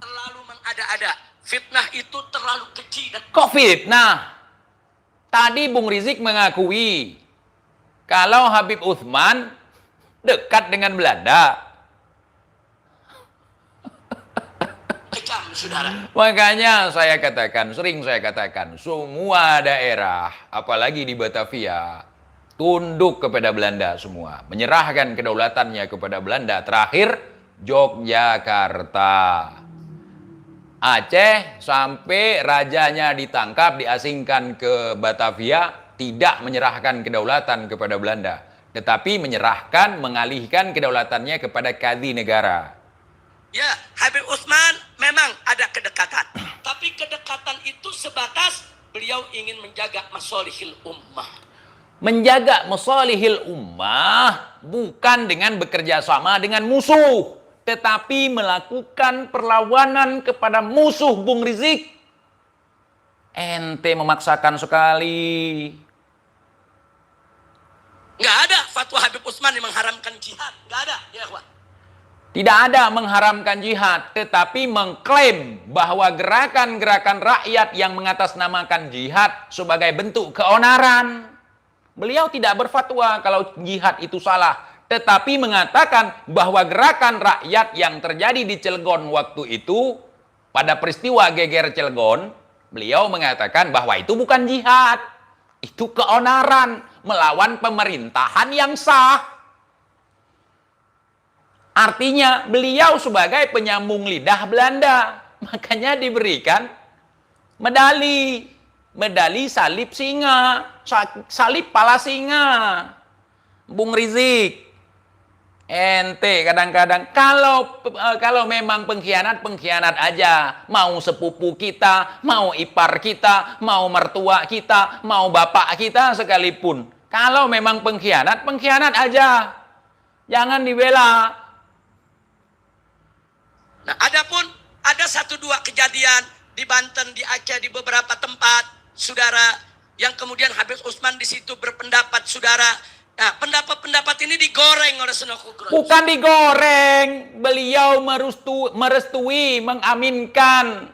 Terlalu mengada-ada. Fitnah itu terlalu keji dan Kok fitnah? Tadi Bung Rizik mengakui kalau Habib Utsman dekat dengan Belanda. kejam, saudara. Makanya sering saya katakan, semua daerah, apalagi di Batavia, tunduk kepada Belanda semua. Menyerahkan kedaulatannya kepada Belanda. Terakhir, Yogyakarta. Aceh sampai rajanya ditangkap, diasingkan ke Batavia, tidak menyerahkan kedaulatan kepada Belanda. Tetapi mengalihkan kedaulatannya kepada Kadhi Negara. Ya, Habib Utsman memang ada kedekatan. Tapi kedekatan itu sebatas beliau ingin menjaga masolihil ummah. Menjaga masalihil ummah bukan dengan bekerja sama dengan musuh, tetapi melakukan perlawanan kepada musuh Bung Rizik. Ente memaksakan sekali. Nggak ada fatwa Habib Utsman yang mengharamkan jihad. Nggak ada, ya ikhwan. Tidak ada mengharamkan jihad, tetapi mengklaim bahwa gerakan-gerakan rakyat yang mengatasnamakan jihad sebagai bentuk keonaran. Beliau tidak berfatwa kalau jihad itu salah, tetapi mengatakan bahwa gerakan rakyat yang terjadi di Cilegon waktu itu, pada peristiwa geger Cilegon, beliau mengatakan bahwa itu bukan jihad, itu keonaran, melawan pemerintahan yang sah. Artinya beliau sebagai penyambung lidah Belanda, makanya diberikan medali salib singa, salib pala singa. Bung Rizik, ente kadang-kadang kalau memang pengkhianat aja, mau sepupu kita, mau ipar kita, mau mertua kita, mau bapak kita sekalipun. Kalau memang pengkhianat aja. Jangan dibela. Nah, ada 1-2 kejadian di Banten, di Aceh, di beberapa tempat, saudara, yang kemudian Habib Utsman di situ berpendapat, saudara. Nah, pendapat-pendapat ini digoreng oleh Senok Ugro. Bukan digoreng, beliau merestui, mengaminkan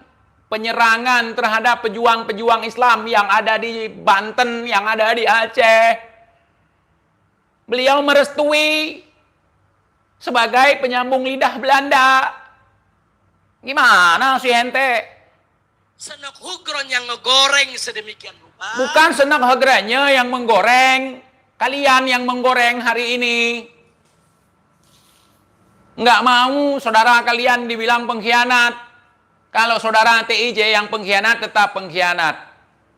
penyerangan terhadap pejuang-pejuang Islam yang ada di Banten, yang ada di Aceh. Beliau merestui sebagai penyambung lidah Belanda. Gimana sih ente? Senok Hugron yang ngegoreng sedemikian rupa. Bukan Senok Hagranya yang menggoreng. Kalian yang menggoreng hari ini. Nggak mau saudara kalian dibilang pengkhianat. Kalau saudara TIJ yang pengkhianat, tetap pengkhianat.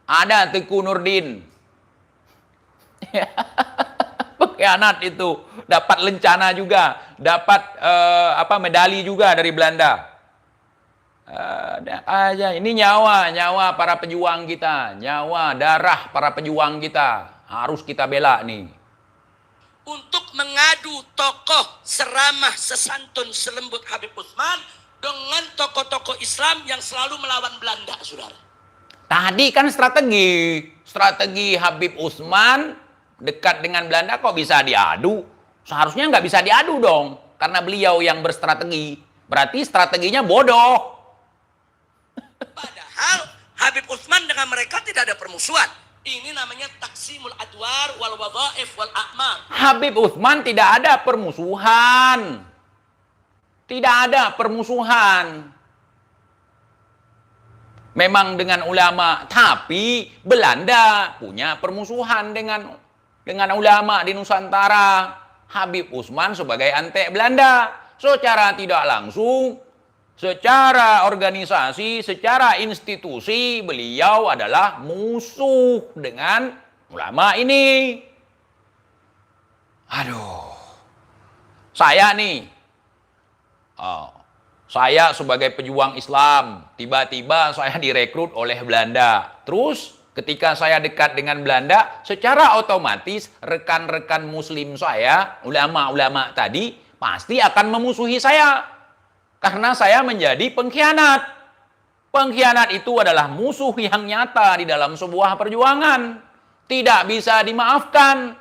Ada Teguh Nurdin. Pengkhianat itu. Dapat lencana juga. Dapat medali juga dari Belanda. Ini nyawa para pejuang kita, nyawa darah para pejuang kita harus kita bela nih. Untuk mengadu tokoh seramah, sesantun, selembut Habib Utsman dengan tokoh-tokoh Islam yang selalu melawan Belanda, saudara. Tadi kan strategi Habib Utsman dekat dengan Belanda kok bisa diadu? Seharusnya nggak bisa diadu dong, karena beliau yang berstrategi. Berarti strateginya bodoh. Padahal Habib Utsman dengan mereka tidak ada permusuhan. Ini namanya taksimul adwar wal wadhaif wal a'mal. Habib Utsman tidak ada permusuhan. Tidak ada permusuhan. Memang dengan ulama, tapi Belanda punya permusuhan dengan ulama di Nusantara. Habib Utsman sebagai antek Belanda. Secara tidak langsung Secara organisasi, secara institusi, beliau adalah musuh dengan ulama ini. Aduh, saya nih, saya sebagai pejuang Islam, tiba-tiba saya direkrut oleh Belanda. Terus ketika saya dekat dengan Belanda, secara otomatis rekan-rekan muslim saya, ulama-ulama tadi, pasti akan memusuhi saya. Karena saya menjadi pengkhianat. Pengkhianat itu adalah musuh yang nyata di dalam sebuah perjuangan. Tidak bisa dimaafkan.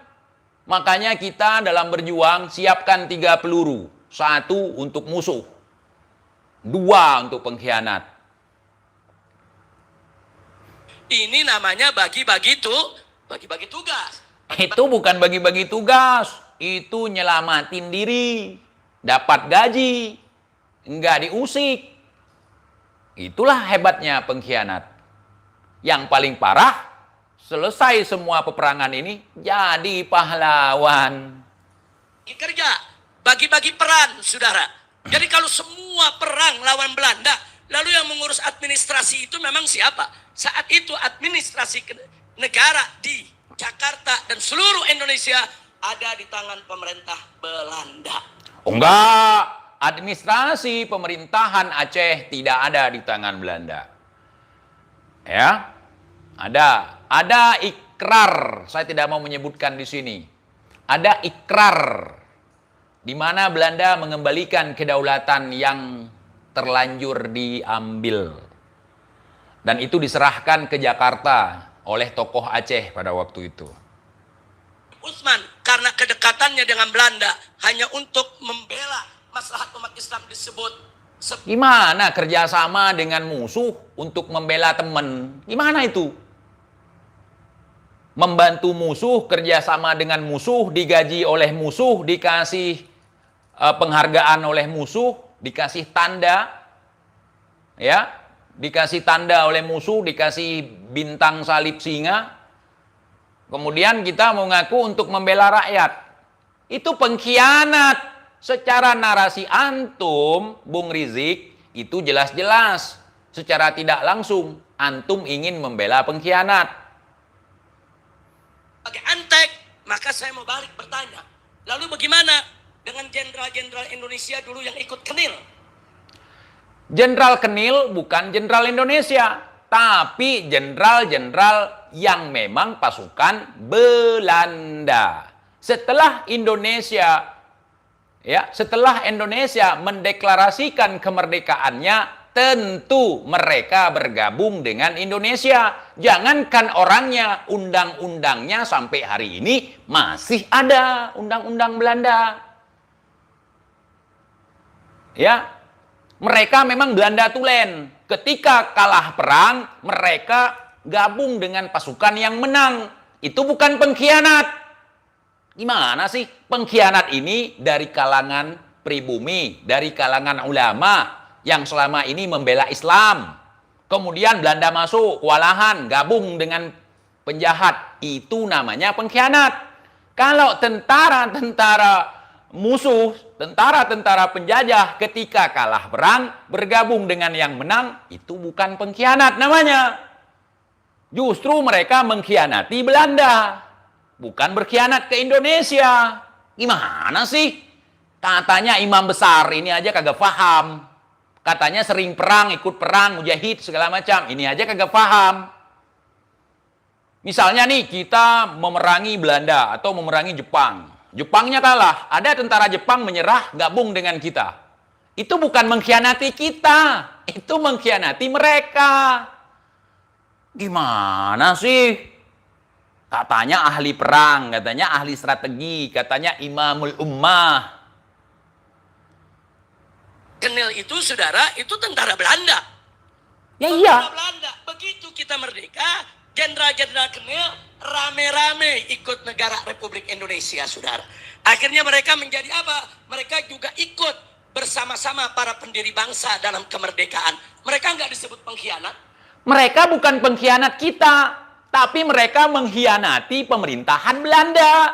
Makanya kita dalam berjuang siapkan 3 peluru. 1 untuk musuh. 2 untuk pengkhianat. Ini namanya bagi-bagi tugas. Itu bukan bagi-bagi tugas. Itu nyelamatin diri. Dapat gaji. Enggak diusik. Itulah hebatnya pengkhianat. Yang paling parah, selesai semua peperangan ini, jadi pahlawan. Kerja, bagi-bagi peran, saudara. Jadi kalau semua perang lawan Belanda, lalu yang mengurus administrasi itu memang siapa? Saat itu administrasi negara di Jakarta dan seluruh Indonesia ada di tangan pemerintah Belanda. Oh enggak. Administrasi pemerintahan Aceh tidak ada di tangan Belanda. Ya, ada ikrar. Saya tidak mau menyebutkan di sini. Ada ikrar di mana Belanda mengembalikan kedaulatan yang terlanjur diambil. Dan itu diserahkan ke Jakarta oleh tokoh Aceh pada waktu itu. Utsman karena kedekatannya dengan Belanda hanya untuk membela maslahat umat Islam disebut. Gimana kerjasama dengan musuh untuk membela teman? Gimana itu? Membantu musuh, kerjasama dengan musuh, digaji oleh musuh, dikasih penghargaan oleh musuh, dikasih tanda, ya, dikasih tanda oleh musuh, dikasih bintang salib singa. Kemudian kita mau ngaku untuk membela rakyat. Itu pengkhianat. Secara narasi antum, Bung Rizik, itu jelas-jelas. Secara tidak langsung, antum ingin membela pengkhianat. Sebagai antek, maka saya mau balik bertanya. Lalu bagaimana dengan jenderal-jenderal Indonesia dulu yang ikut Kenil? Jenderal Kenil bukan jenderal Indonesia, tapi jenderal-jenderal yang memang pasukan Belanda. Setelah Indonesia mendeklarasikan kemerdekaannya, tentu mereka bergabung dengan Indonesia. Jangankan orangnya, undang-undangnya sampai hari ini masih ada undang-undang Belanda. Ya, mereka memang Belanda tulen. Ketika kalah perang, mereka gabung dengan pasukan yang menang. Itu bukan pengkhianat. Gimana sih? Pengkhianat ini dari kalangan pribumi, dari kalangan ulama yang selama ini membela Islam. Kemudian Belanda masuk, kewalahan, gabung dengan penjahat. Itu namanya pengkhianat. Kalau tentara-tentara musuh, tentara-tentara penjajah ketika kalah perang, bergabung dengan yang menang, itu bukan pengkhianat namanya. Justru mereka mengkhianati Belanda. Bukan berkhianat ke Indonesia. Gimana sih? Katanya imam besar, ini aja kagak paham. Katanya sering perang, ikut perang, mujahid, segala macam. Ini aja kagak paham. Misalnya nih, kita memerangi Belanda atau memerangi Jepang. Jepangnya kalah. Ada tentara Jepang menyerah, gabung dengan kita. Itu bukan mengkhianati kita. Itu mengkhianati mereka. Gimana sih? Katanya ahli perang, katanya ahli strategi, katanya imamul ummah. Kenil itu, saudara, itu tentara Belanda. Ya iya. Tentara Belanda. Begitu kita merdeka, jenderal-jenderal Kenil rame-rame ikut negara Republik Indonesia, saudara. Akhirnya mereka menjadi apa? Mereka juga ikut bersama-sama para pendiri bangsa dalam kemerdekaan. Mereka nggak disebut pengkhianat. Mereka bukan pengkhianat kita. Tapi mereka mengkhianati pemerintahan Belanda.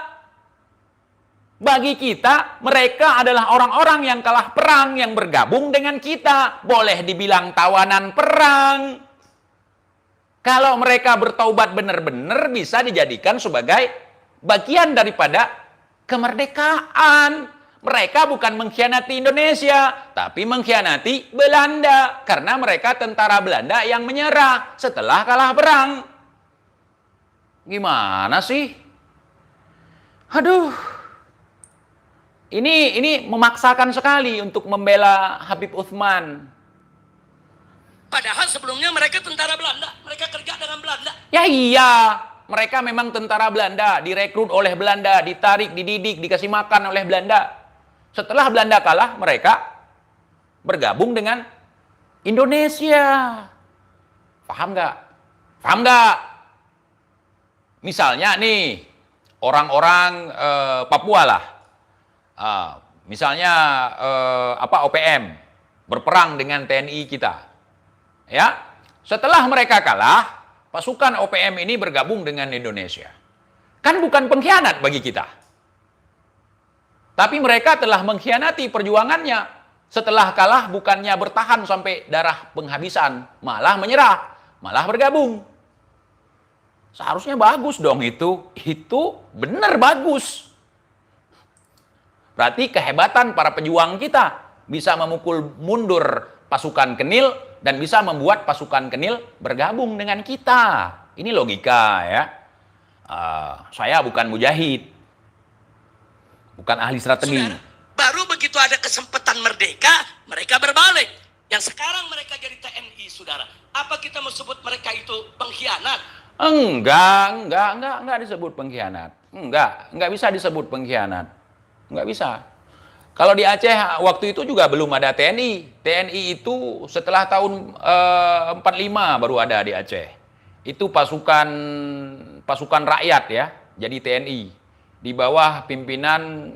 Bagi kita, mereka adalah orang-orang yang kalah perang, yang bergabung dengan kita. Boleh dibilang tawanan perang. Kalau mereka bertaubat benar-benar, bisa dijadikan sebagai bagian daripada kemerdekaan. Mereka bukan mengkhianati Indonesia, tapi mengkhianati Belanda. Karena mereka tentara Belanda yang menyerah setelah kalah perang. Gimana sih? Aduh. Ini memaksakan sekali untuk membela Habib Utsman. Padahal sebelumnya mereka tentara Belanda, mereka kerja dengan Belanda. Ya iya, mereka memang tentara Belanda, direkrut oleh Belanda, ditarik, dididik, dikasih makan oleh Belanda. Setelah Belanda kalah, mereka bergabung dengan Indonesia. Paham nggak? Paham nggak? Misalnya nih, orang-orang Papua lah. Misalnya OPM berperang dengan TNI kita, ya. Setelah mereka kalah, pasukan OPM ini bergabung dengan Indonesia. Kan bukan pengkhianat bagi kita, tapi mereka telah mengkhianati perjuangannya. Setelah kalah, bukannya bertahan sampai darah penghabisan, malah menyerah, malah bergabung. Seharusnya bagus dong itu benar bagus. Berarti kehebatan para pejuang kita bisa memukul mundur pasukan Kenil dan bisa membuat pasukan Kenil bergabung dengan kita. Ini logika ya. Saya bukan mujahid, bukan ahli strategi. Saudara, baru begitu ada kesempatan merdeka, mereka berbalik. Yang sekarang mereka jadi TNI, saudara. Apa kita mau sebut mereka itu pengkhianat? Enggak disebut pengkhianat. Enggak bisa disebut pengkhianat. Nggak bisa. Kalau di Aceh waktu itu juga belum ada TNI. TNI itu setelah tahun 45 baru ada di Aceh. Itu pasukan rakyat ya, jadi TNI. Di bawah pimpinan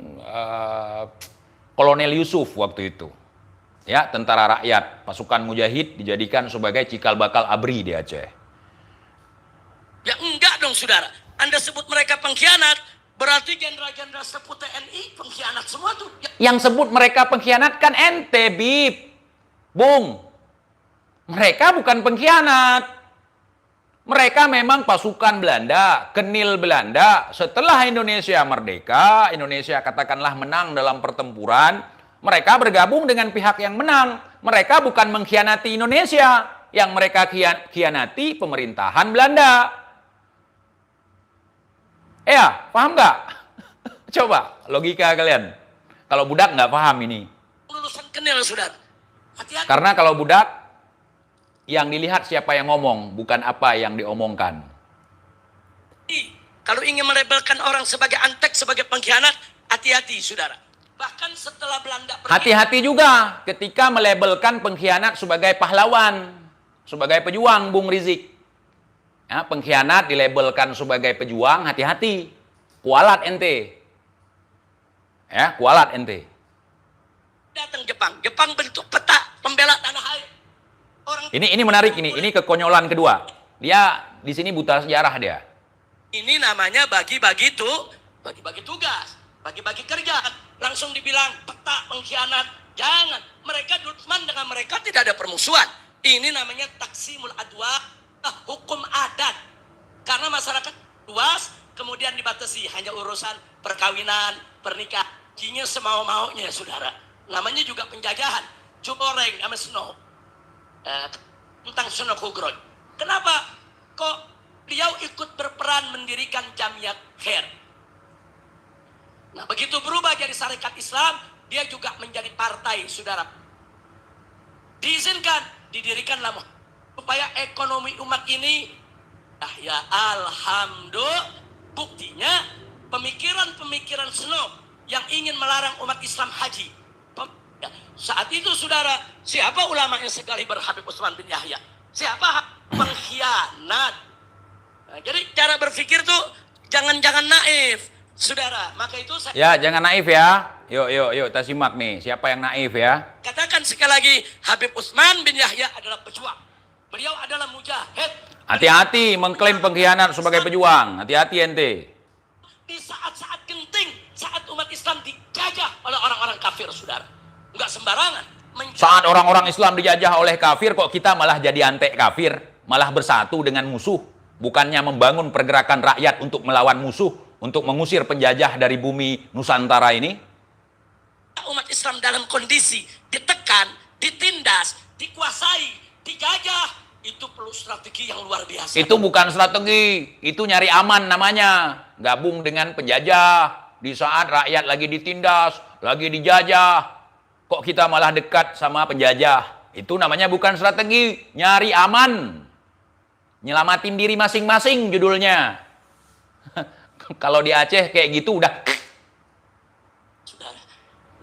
Kolonel Yusuf waktu itu. Ya, tentara rakyat, pasukan mujahid dijadikan sebagai cikal bakal ABRI di Aceh. Ya enggak dong, saudara. Anda sebut mereka pengkhianat, berarti jenderal-jenderal sepuh TNI pengkhianat semua tuh. Yang sebut mereka pengkhianat kan ente, Bib. Bung. Mereka bukan pengkhianat. Mereka memang pasukan Belanda, Kenil Belanda. Setelah Indonesia merdeka, Indonesia katakanlah menang dalam pertempuran, mereka bergabung dengan pihak yang menang. Mereka bukan mengkhianati Indonesia. Yang mereka khianati pemerintahan Belanda. Ya, paham nggak? Coba logika kalian. Kalau budak nggak paham ini. Lulusan Kenil, saudara. Hati-hati. Karena kalau budak, yang dilihat siapa yang ngomong, bukan apa yang diomongkan. Kalau ingin melabelkan orang sebagai antek, sebagai pengkhianat, hati-hati, saudara. Bahkan setelah Belanda pergi, Hati-hati juga ketika melabelkan pengkhianat sebagai pahlawan, sebagai pejuang, Bung Rizik. Ya, pengkhianat dilabelkan sebagai pejuang, hati-hati. Kualat ente. Ya, kualat ente. datang Jepang bentuk peta pembela tanah air. Ini menarik ini kekonyolan kedua. Dia di sini buta sejarah dia. Ini namanya bagi-bagi tugas, bagi-bagi kerja. Langsung dibilang peta pengkhianat. Jangan, mereka Utsman dengan mereka tidak ada permusuhan. Ini namanya taksimul adwa, hukum adat. Karena masyarakat luas, kemudian dibatasi hanya urusan perkawinan, pernikahan, semau-maunya, saudara. Namanya juga penjajahan. Cuboreng sama Snow. Tentang Suno Kugroy. Kenapa kok beliau ikut berperan mendirikan Jamiat Khair? Nah, begitu berubah jadi syarikat Islam, dia juga menjadi partai, saudara. Diizinkan, didirikanlah supaya ekonomi umat ini, ya alhamdulillah, buktinya pemikiran-pemikiran Snow yang ingin melarang umat Islam haji. Saat itu, saudara, siapa ulama yang sekali Habib Utsman bin Yahya? Siapa pengkhianat? Nah, jadi cara berpikir tuh jangan naif, saudara. Maka itu saya jangan naif ya. Yuk, kita simak nih. Siapa yang naif ya? katakan sekali lagi, Habib Utsman bin Yahya adalah pejuang. Beliau adalah mujahid. Hati-hati mengklaim pengkhianat sebagai pejuang. Hati-hati ente. Di saat-saat genting, saat umat Islam dijajah oleh orang-orang kafir, saudara. Enggak sembarangan. Saat orang-orang Islam dijajah oleh kafir, kok kita malah jadi antek kafir, malah bersatu dengan musuh. Bukannya membangun pergerakan rakyat untuk melawan musuh, untuk mengusir penjajah dari bumi Nusantara ini. Umat Islam dalam kondisi ditekan, ditindas, dikuasai, dijajah, itu perlu strategi yang luar biasa. Itu bukan strategi, itu nyari aman namanya. Gabung dengan penjajah di saat rakyat lagi ditindas, lagi dijajah. Kok kita malah dekat sama penjajah? Itu namanya bukan strategi, nyari aman. Nyelamatin diri masing-masing judulnya. Kalau di Aceh kayak gitu udah. Saudara.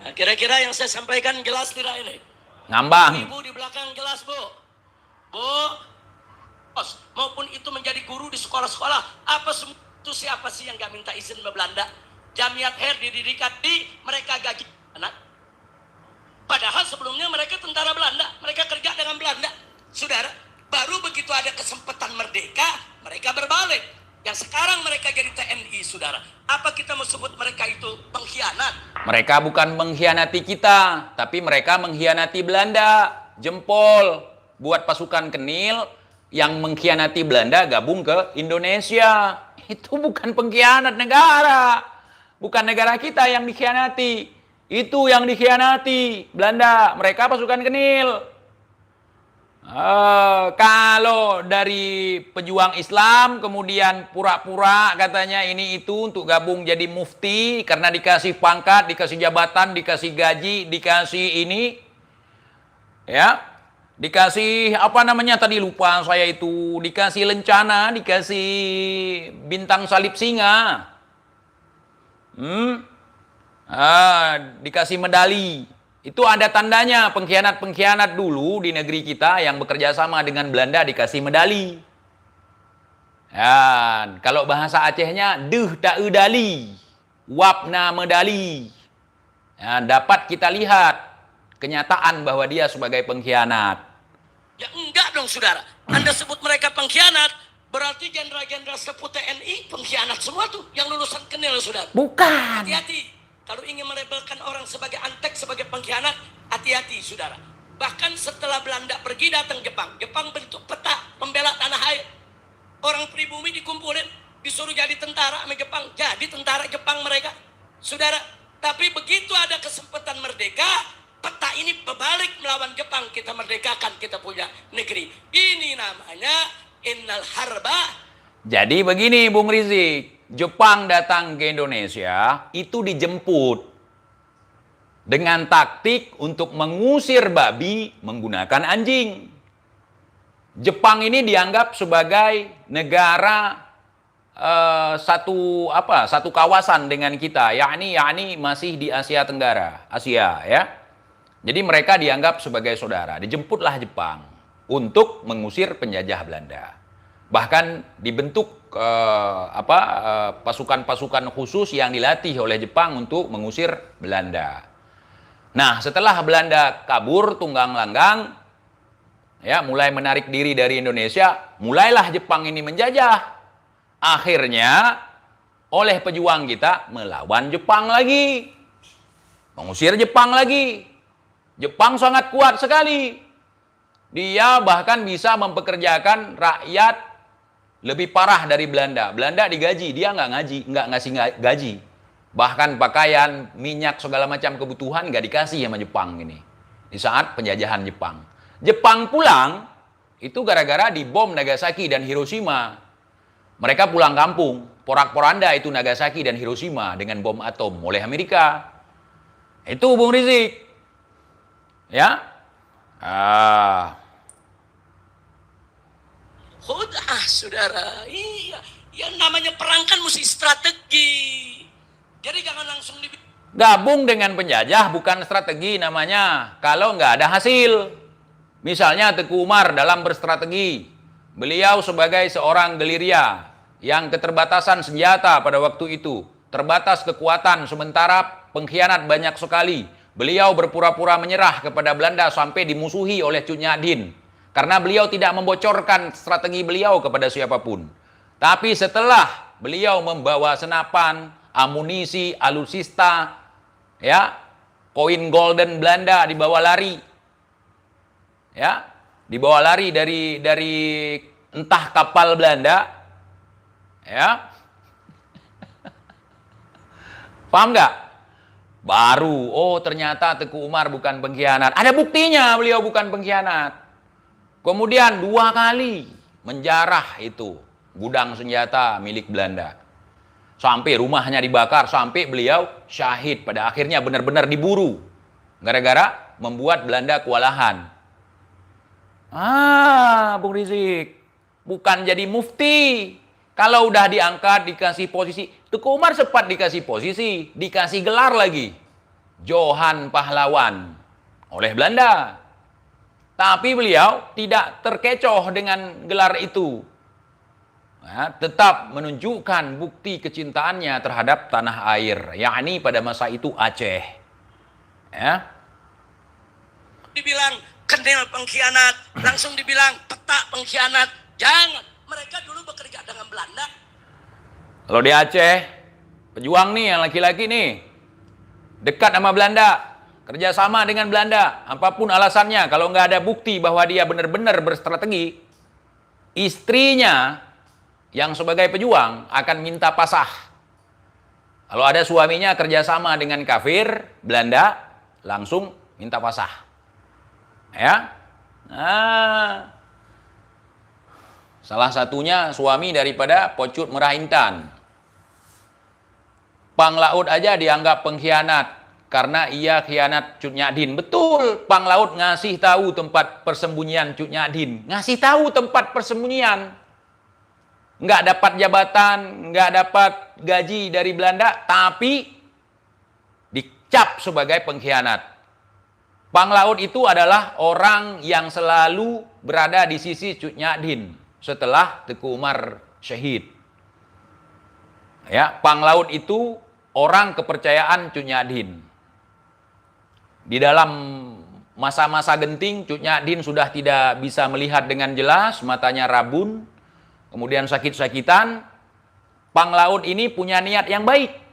Nah, kira-kira yang saya sampaikan jelas tidak ini? Ngambang. Ibu di belakang jelas, Bu. Bu, bos, maupun itu menjadi guru di sekolah-sekolah. Apa itu siapa sih yang gak minta izin ke Belanda? Jamiat Her didirikan di mereka gaji anak. Padahal sebelumnya mereka tentara Belanda, mereka kerja dengan Belanda. Saudara, baru begitu ada kesempatan merdeka, mereka berbalik. Yang sekarang mereka jadi TNI, saudara. Apa kita mau sebut mereka itu pengkhianat? Mereka bukan mengkhianati kita, tapi mereka mengkhianati Belanda. Jempol buat pasukan Kenil yang mengkhianati Belanda gabung ke Indonesia. Itu bukan pengkhianat negara. Bukan negara kita yang dikhianati. Itu yang dikhianati Belanda. Mereka pasukan Kenil. Kalau dari pejuang Islam kemudian pura-pura katanya ini itu untuk gabung jadi mufti karena dikasih pangkat, dikasih jabatan, dikasih gaji, dikasih ini, ya, dikasih apa namanya tadi lupa saya itu, dikasih lencana, dikasih bintang salib singa, dikasih medali. Itu ada tandanya pengkhianat-pengkhianat dulu di negeri kita yang bekerja sama dengan Belanda dikasih medali. Ya, kalau bahasa Acehnya deh tak udali, wapna medali. Ya, dapat kita lihat kenyataan bahwa dia sebagai pengkhianat. Ya enggak dong, saudara. Anda sebut mereka pengkhianat, berarti jenderal-jenderal sepuh TNI pengkhianat semua tuh yang lulusan Kenil, saudara. Bukan. Hati-hati. Kalau ingin melabelkan orang sebagai antek, sebagai pengkhianat, hati-hati, saudara. Bahkan setelah Belanda pergi datang Jepang, Jepang bentuk peta pembela tanah air. Orang pribumi dikumpulin, disuruh jadi tentara sama Jepang, jadi tentara Jepang mereka. Saudara, tapi begitu ada kesempatan merdeka, peta ini berbalik melawan Jepang, kita merdekakan, kita punya negeri. Ini namanya innal harba. Jadi begini Bung Rizik. Jepang datang ke Indonesia itu dijemput dengan taktik untuk mengusir babi menggunakan anjing. Jepang ini dianggap sebagai negara satu kawasan dengan kita, yakni masih di Asia Tenggara, Asia ya. Jadi mereka dianggap sebagai saudara. Dijemputlah Jepang untuk mengusir penjajah Belanda. Bahkan dibentuk pasukan-pasukan khusus yang dilatih oleh Jepang untuk mengusir Belanda. Nah, setelah Belanda kabur tunggang langgang, ya, mulai menarik diri dari Indonesia, mulailah Jepang ini menjajah. Akhirnya, oleh pejuang kita melawan Jepang lagi. Mengusir Jepang lagi. Jepang sangat kuat sekali. Dia bahkan bisa mempekerjakan rakyat lebih parah dari Belanda. Belanda digaji, dia nggak ngasih gaji. Bahkan pakaian, minyak, segala macam kebutuhan nggak dikasih sama Jepang ini. Di saat penjajahan Jepang. Jepang pulang, itu gara-gara dibom Nagasaki dan Hiroshima. Mereka pulang kampung, porak-poranda itu Nagasaki dan Hiroshima dengan bom atom oleh Amerika. Itu Bung Rizik. Ya. Saudara, iya, yang namanya perang kan mesti strategi. Jadi jangan langsung gabung dengan penjajah bukan strategi namanya. Kalau nggak ada hasil, misalnya Teguh Umar dalam berstrategi, beliau sebagai seorang gerilya yang keterbatasan senjata pada waktu itu, terbatas kekuatan, sementara pengkhianat banyak sekali. Beliau berpura-pura menyerah kepada Belanda sampai dimusuhi oleh Cut Nyak karena beliau tidak membocorkan strategi beliau kepada siapapun. Tapi setelah beliau membawa senapan, amunisi, alutsista, Ya, koin golden Belanda dibawa lari. Ya, dibawa lari dari entah kapal Belanda. Ya. Paham nggak? Baru, oh ternyata Teguh Umar bukan pengkhianat. Ada buktinya beliau bukan pengkhianat. Kemudian 2 kali menjarah itu gudang senjata milik Belanda. Sampai rumahnya dibakar, sampai beliau syahid. Pada akhirnya benar-benar diburu. Gara-gara membuat Belanda kewalahan. Bung Rizik, bukan jadi mufti. Kalau udah diangkat, dikasih posisi. Teguh Umar sempat dikasih posisi, dikasih gelar lagi. Johan Pahlawan oleh Belanda. Tapi beliau tidak terkecoh dengan gelar itu. Nah, tetap menunjukkan bukti kecintaannya terhadap tanah air, yakni pada masa itu Aceh. Ya. Dibilang Kendil pengkhianat, langsung dibilang peta pengkhianat. Jangan, mereka dulu bekerja dengan Belanda. Kalau di Aceh, pejuang nih yang laki-laki nih, dekat sama Belanda, kerjasama dengan Belanda, apapun alasannya, kalau nggak ada bukti bahwa dia benar-benar berstrategi, istrinya yang sebagai pejuang akan minta pasah. Kalau ada suaminya kerjasama dengan kafir Belanda, langsung minta pasah. Ya, nah, salah satunya suami daripada Pocut Merah Intan. Pang Laut aja dianggap pengkhianat karena ia khianat Cut Nyak Dien. Betul, Pang Laut ngasih tahu tempat persembunyian Cut Nyak Dien. Ngasih tahu tempat persembunyian. Nggak dapat jabatan, nggak dapat gaji dari Belanda, tapi dicap sebagai pengkhianat. Pang Laut itu adalah orang yang selalu berada di sisi Cut Nyak Dien setelah Teguh Umar syahid. Ya, Pang Laut itu orang kepercayaan Cut Nyak Dien. Di dalam masa-masa genting, Cut Nyak Dien sudah tidak bisa melihat dengan jelas, matanya rabun, kemudian sakit-sakitan. Pang Laut ini punya niat yang baik.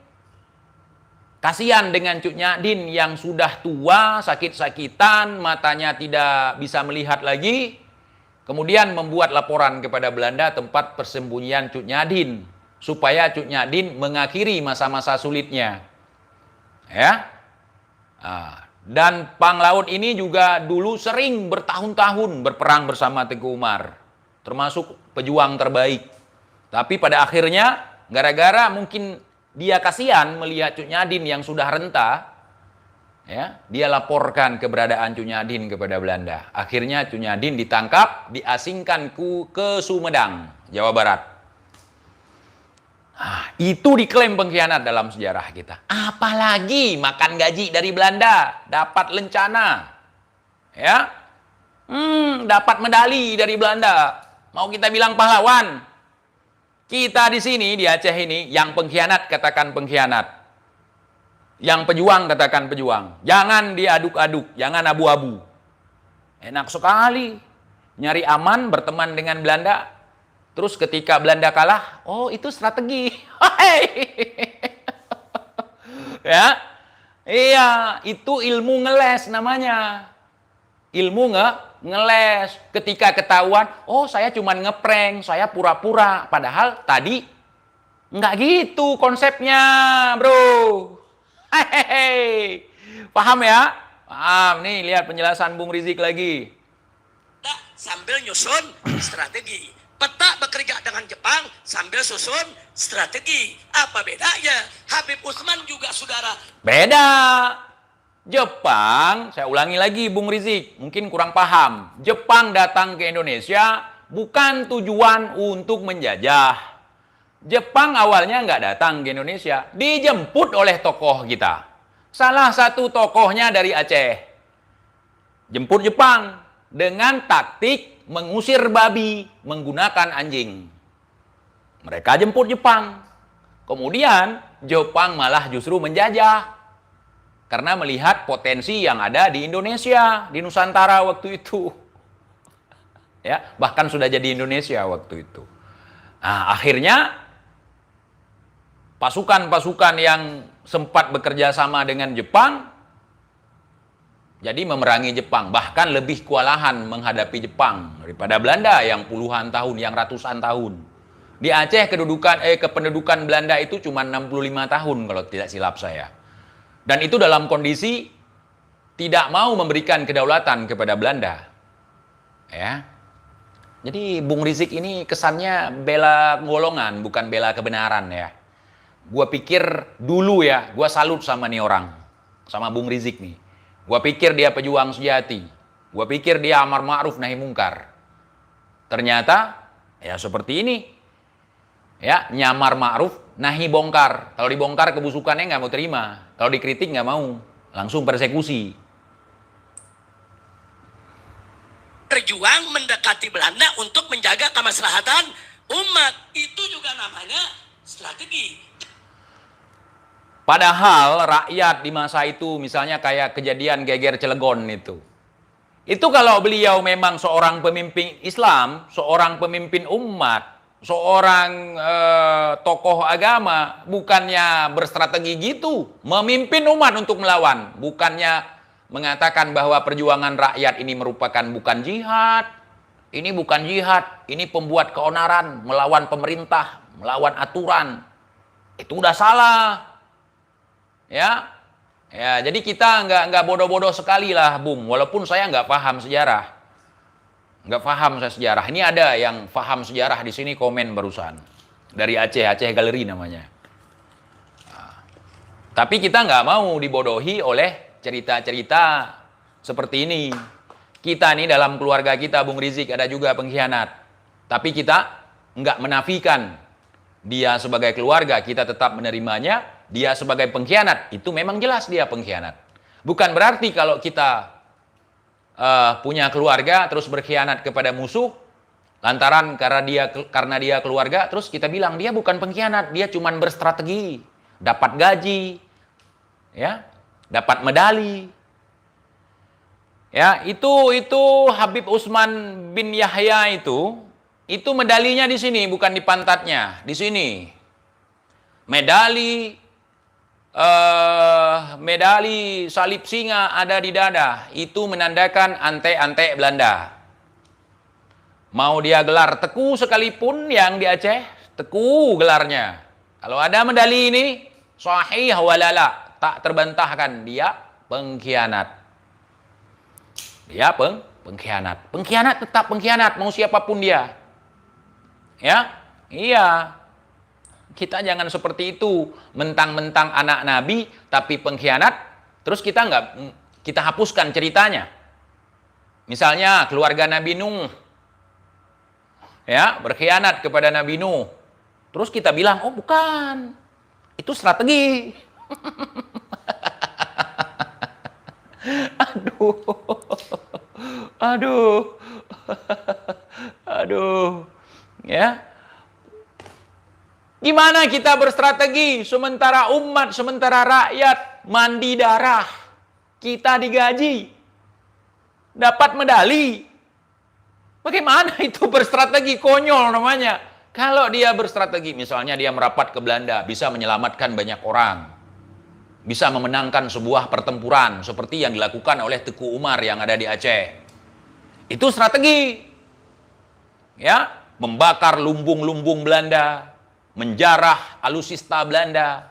Kasihan dengan Cut Nyak Dien yang sudah tua, sakit-sakitan, matanya tidak bisa melihat lagi. Kemudian membuat laporan kepada Belanda tempat persembunyian Cut Nyak Dien, supaya Cut Nyak Dien mengakhiri masa-masa sulitnya. Ya. Dan Pang Laut ini juga dulu sering bertahun-tahun berperang bersama Teguh Umar, termasuk pejuang terbaik. Tapi pada akhirnya, gara-gara mungkin dia kasihan melihat Cut Nyak Dien yang sudah renta, ya, dia laporkan keberadaan Cut Nyak Dien kepada Belanda. Akhirnya Cut Nyak Dien ditangkap, diasingkan ke Sumedang, Jawa Barat. Itu diklaim pengkhianat dalam sejarah kita. Apalagi makan gaji dari Belanda, dapat lencana, ya, dapat medali dari Belanda. Mau kita bilang pahlawan? Kita di sini di Aceh ini, yang pengkhianat katakan pengkhianat, yang pejuang katakan pejuang. Jangan diaduk-aduk, jangan abu-abu. Enak sekali nyari aman berteman dengan Belanda. Terus ketika Belanda kalah, oh itu strategi. Ya, iya, itu ilmu ngeles namanya. Ilmu ngeles. Ketika ketahuan, oh saya cuma ngeprank, saya pura-pura. Padahal tadi nggak gitu konsepnya, bro. Hehehe. Paham ya? Paham. Nih, lihat penjelasan Bung Rizik lagi. Sambil nyusun strategi. Peta bekerja dengan Jepang sambil susun strategi. Apa bedanya? Habib Utsman juga saudara. Beda. Jepang, saya ulangi lagi Bung Rizik, mungkin kurang paham. Jepang datang ke Indonesia bukan tujuan untuk menjajah. Jepang awalnya nggak datang ke Indonesia, dijemput oleh tokoh kita. Salah satu tokohnya dari Aceh. Jemput Jepang dengan taktik mengusir babi menggunakan anjing. Mereka jemput Jepang. Kemudian Jepang malah justru menjajah. Karena melihat potensi yang ada di Indonesia, di Nusantara waktu itu. Ya, bahkan sudah jadi Indonesia waktu itu. Nah, akhirnya pasukan-pasukan yang sempat bekerja sama dengan Jepang jadi memerangi Jepang, bahkan lebih kewalahan menghadapi Jepang daripada Belanda yang puluhan tahun, yang ratusan tahun. Di Aceh kependudukan Belanda itu cuma 65 tahun kalau tidak silap saya. Dan itu dalam kondisi tidak mau memberikan kedaulatan kepada Belanda. Ya. Jadi Bung Rizik ini kesannya bela golongan, bukan bela kebenaran ya. Gua pikir dulu ya, gua salut sama nih orang, sama Bung Rizik nih. Gua pikir dia pejuang sejati. Gua pikir dia amar ma'ruf nahi mungkar. Ternyata ya seperti ini. Ya, nyamar ma'ruf nahi bongkar. Kalau dibongkar kebusukannya nggak mau terima. Kalau dikritik nggak mau, langsung persekusi. Berjuang mendekati Belanda untuk menjaga kemaslahatan umat. Itu juga namanya strategi. Padahal rakyat di masa itu, misalnya kayak kejadian Geger Cilegon itu. Itu kalau beliau memang seorang pemimpin Islam, seorang pemimpin umat, seorang tokoh agama, bukannya berstrategi gitu, memimpin umat untuk melawan, bukannya mengatakan bahwa perjuangan rakyat ini merupakan bukan jihad, ini bukan jihad, ini pembuat keonaran, melawan pemerintah, melawan aturan. Itu udah salah. Ya, jadi kita nggak bodoh-bodoh sekali lah, Bung. Walaupun saya nggak paham sejarah. Nggak paham saya sejarah. Ini ada yang paham sejarah di sini komen barusan. Dari Aceh Galeri namanya. Nah, tapi kita nggak mau dibodohi oleh cerita-cerita seperti ini. Kita nih dalam keluarga kita, Bung Rizik, ada juga pengkhianat. Tapi kita nggak menafikan dia sebagai keluarga, kita tetap menerimanya. Dia sebagai pengkhianat, itu memang jelas dia pengkhianat. Bukan berarti kalau kita punya keluarga terus berkhianat kepada musuh lantaran karena dia keluarga terus kita bilang dia bukan pengkhianat, dia cuma berstrategi, dapat gaji, ya, dapat medali. Ya, itu Habib Utsman bin Yahya itu medalinya di sini bukan di pantatnya, di sini. Medali salib singa ada di dada, itu menandakan ante-ante Belanda. Mau dia gelar teku sekalipun yang di Aceh, teku gelarnya. Kalau ada medali ini, sahih walala, tak terbantahkan dia pengkhianat. Dia pengkhianat. Pengkhianat tetap pengkhianat, mau siapapun dia. Ya, iya. Kita jangan seperti itu, mentang-mentang anak Nabi tapi pengkhianat, terus kita hapuskan ceritanya. Misalnya keluarga Nabi Nuh, ya, berkhianat kepada Nabi Nuh, terus kita bilang, oh bukan, itu strategi. Aduh, ya. Gimana kita berstrategi sementara umat, sementara rakyat mandi darah, kita digaji, dapat medali. Bagaimana itu berstrategi? Konyol namanya. Kalau dia berstrategi, misalnya dia merapat ke Belanda, bisa menyelamatkan banyak orang, bisa memenangkan sebuah pertempuran seperti yang dilakukan oleh Teku Umar yang ada di Aceh. Itu strategi. Ya, membakar lumbung-lumbung Belanda, menjarah alusista Belanda.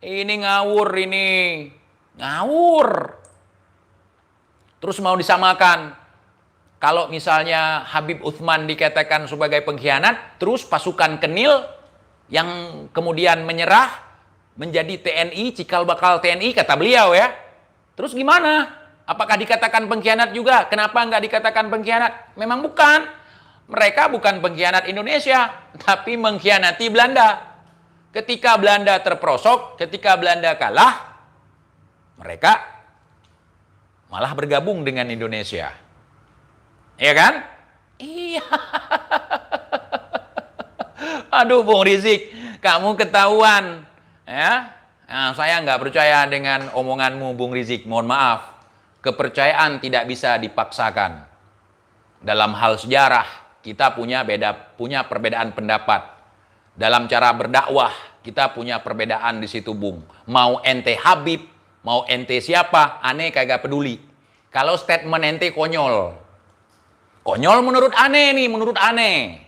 Ini ngawur ini. Ngawur. Terus mau disamakan. Kalau misalnya Habib Utsman dikatakan sebagai pengkhianat, terus pasukan Kenil yang kemudian menyerah menjadi TNI, cikal bakal TNI, kata beliau ya. Terus gimana? Apakah dikatakan pengkhianat juga? Kenapa nggak dikatakan pengkhianat? Memang bukan. Mereka bukan pengkhianat Indonesia, tapi mengkhianati Belanda. Ketika Belanda terperosok, ketika Belanda kalah, mereka malah bergabung dengan Indonesia. Iya kan? Iya. Aduh, Bung Rizik, kamu ketahuan. Ya? Nah, saya nggak percaya dengan omonganmu, Bung Rizik. Mohon maaf. Kepercayaan tidak bisa dipaksakan. Dalam hal sejarah, kita punya perbedaan pendapat. dalam cara berdakwah kita punya perbedaan di situ, Bung. Mau ente Habib, mau ente siapa, aneh kagak peduli. Kalau statement ente konyol. Konyol menurut aneh nih, menurut aneh.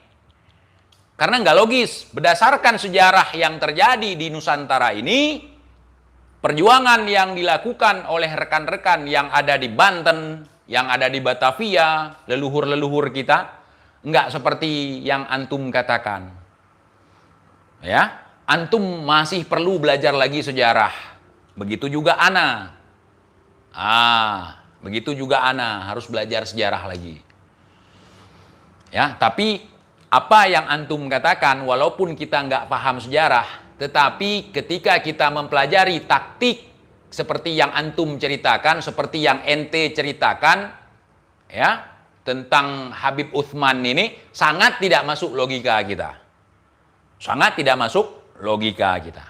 Karena nggak logis. Berdasarkan sejarah yang terjadi di Nusantara ini, perjuangan yang dilakukan oleh rekan-rekan yang ada di Banten, yang ada di Batavia, leluhur-leluhur kita, nggak seperti yang antum katakan. Ya, antum masih perlu belajar lagi sejarah. Begitu juga ana. Begitu juga ana harus belajar sejarah lagi. Ya, tapi apa yang antum katakan, walaupun kita nggak paham sejarah, tetapi ketika kita mempelajari taktik seperti yang antum ceritakan, seperti yang ente ceritakan, ya, tentang Habib Utsman ini sangat tidak masuk logika kita. Sangat tidak masuk logika kita.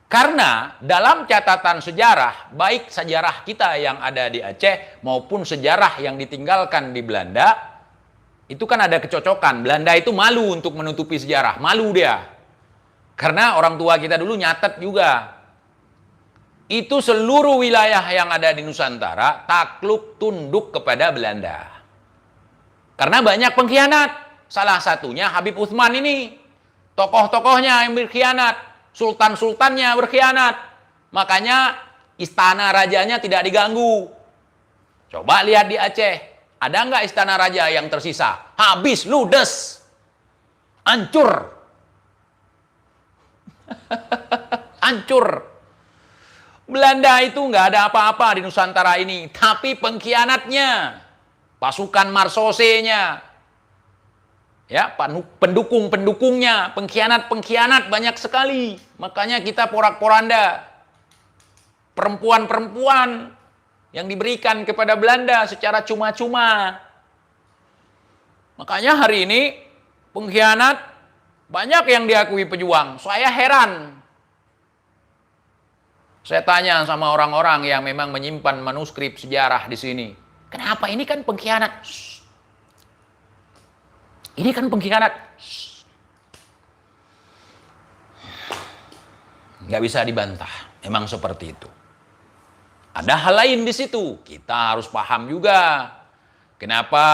Karena dalam catatan sejarah, baik sejarah kita yang ada di Aceh maupun sejarah yang ditinggalkan di Belanda, itu kan ada kecocokan. Belanda itu malu untuk menutupi sejarah. Malu dia. Karena orang tua kita dulu nyatet juga. Itu seluruh wilayah yang ada di Nusantara takluk tunduk kepada Belanda. Karena banyak pengkhianat. Salah satunya Habib Utsman ini. Tokoh-tokohnya yang berkhianat, sultan-sultannya berkhianat. Makanya istana rajanya tidak diganggu. Coba lihat di Aceh, ada nggak istana raja yang tersisa? Habis, ludes, hancur. Hancur. Belanda itu nggak ada apa-apa di Nusantara ini, tapi pengkhianatnya, pasukan Marsose-nya, ya, pendukung-pendukungnya, pengkhianat-pengkhianat banyak sekali. Makanya kita porak-poranda. Perempuan-perempuan yang diberikan kepada Belanda secara cuma-cuma. Makanya hari ini pengkhianat banyak yang diakui pejuang. Saya heran. Saya tanya sama orang-orang yang memang menyimpan manuskrip sejarah di sini. Kenapa ini kan pengkhianat? Ini kan pengkhianat. Nggak bisa dibantah. Memang seperti itu. Ada hal lain di situ. Kita harus paham juga. Kenapa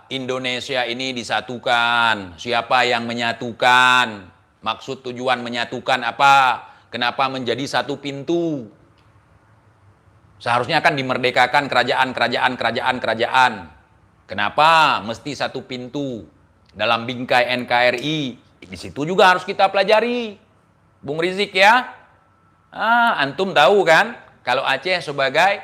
Indonesia ini disatukan? Siapa yang menyatukan? Maksud tujuan menyatukan apa? Kenapa menjadi satu pintu? Seharusnya kan dimerdekakan kerajaan. Kenapa mesti satu pintu? Dalam bingkai NKRI, di situ juga harus kita pelajari. Bung Rizik ya. Antum tahu kan, kalau Aceh sebagai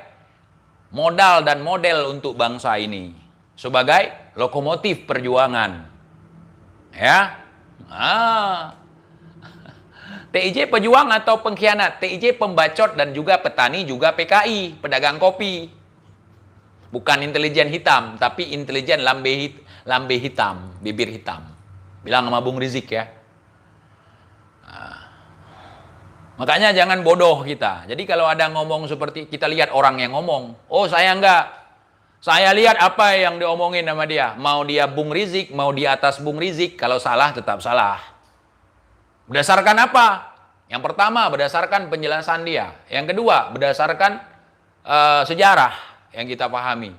modal dan model untuk bangsa ini. Sebagai lokomotif perjuangan. Ya. TIJ pejuang atau pengkhianat? TIJ pembacot dan juga petani, juga PKI, pedagang kopi. Bukan intelijen hitam, tapi intelijen lambe hitam, bibir hitam. Bilang sama Bung Rizik ya. Makanya jangan bodoh kita. Jadi kalau ada ngomong seperti, kita lihat orang yang ngomong. Oh saya enggak. Saya lihat apa yang diomongin sama dia. Mau dia Bung Rizik, mau di atas Bung Rizik. Kalau salah tetap salah. Berdasarkan apa? Yang pertama berdasarkan penjelasan dia. Yang kedua berdasarkan sejarah yang kita pahami.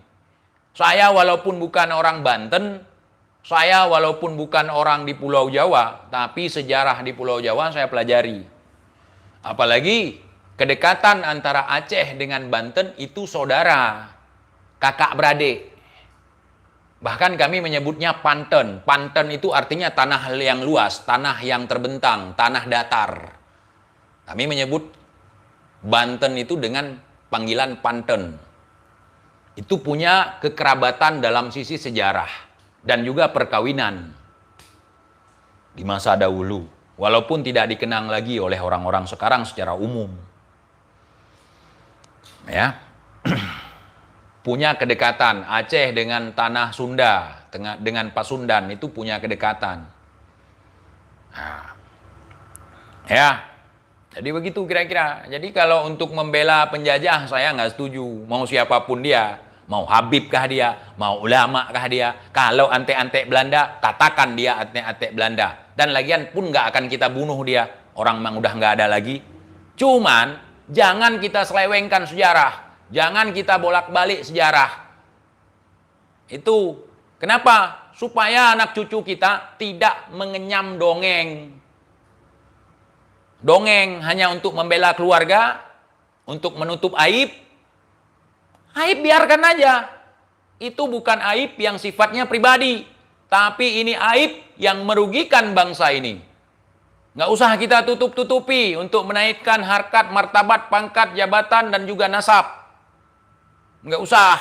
Saya walaupun bukan orang Banten, saya walaupun bukan orang di Pulau Jawa, tapi sejarah di Pulau Jawa saya pelajari. Apalagi kedekatan antara Aceh dengan Banten itu saudara, kakak beradik. Bahkan kami menyebutnya Panten. Panten itu artinya tanah yang luas, tanah yang terbentang, tanah datar. Kami menyebut Banten itu dengan panggilan Panten. Itu punya kekerabatan dalam sisi sejarah dan juga perkawinan di masa dahulu. Walaupun tidak dikenang lagi oleh orang-orang sekarang secara umum. Ya. Punya kedekatan. Aceh dengan tanah Sunda, dengan Pasundan itu punya kedekatan. Nah. Ya. Jadi begitu kira-kira. Jadi kalau untuk membela penjajah saya nggak setuju. Mau siapapun dia. Mau Habib kah dia, mau ulama kah dia. Kalau antek-antek Belanda, katakan dia antek-antek Belanda. Dan lagian pun nggak akan kita bunuh dia. Orang memang udah nggak ada lagi. Cuman, jangan kita selewengkan sejarah. Jangan kita bolak-balik sejarah. Itu. Kenapa? Supaya anak cucu kita tidak mengenyam dongeng. Dongeng hanya untuk membela keluarga, untuk menutup aib. Aib biarkan aja. Itu bukan aib yang sifatnya pribadi. Tapi ini aib yang merugikan bangsa ini. Nggak usah kita tutup-tutupi untuk menaikkan harkat, martabat, pangkat, jabatan, dan juga nasab. Nggak usah.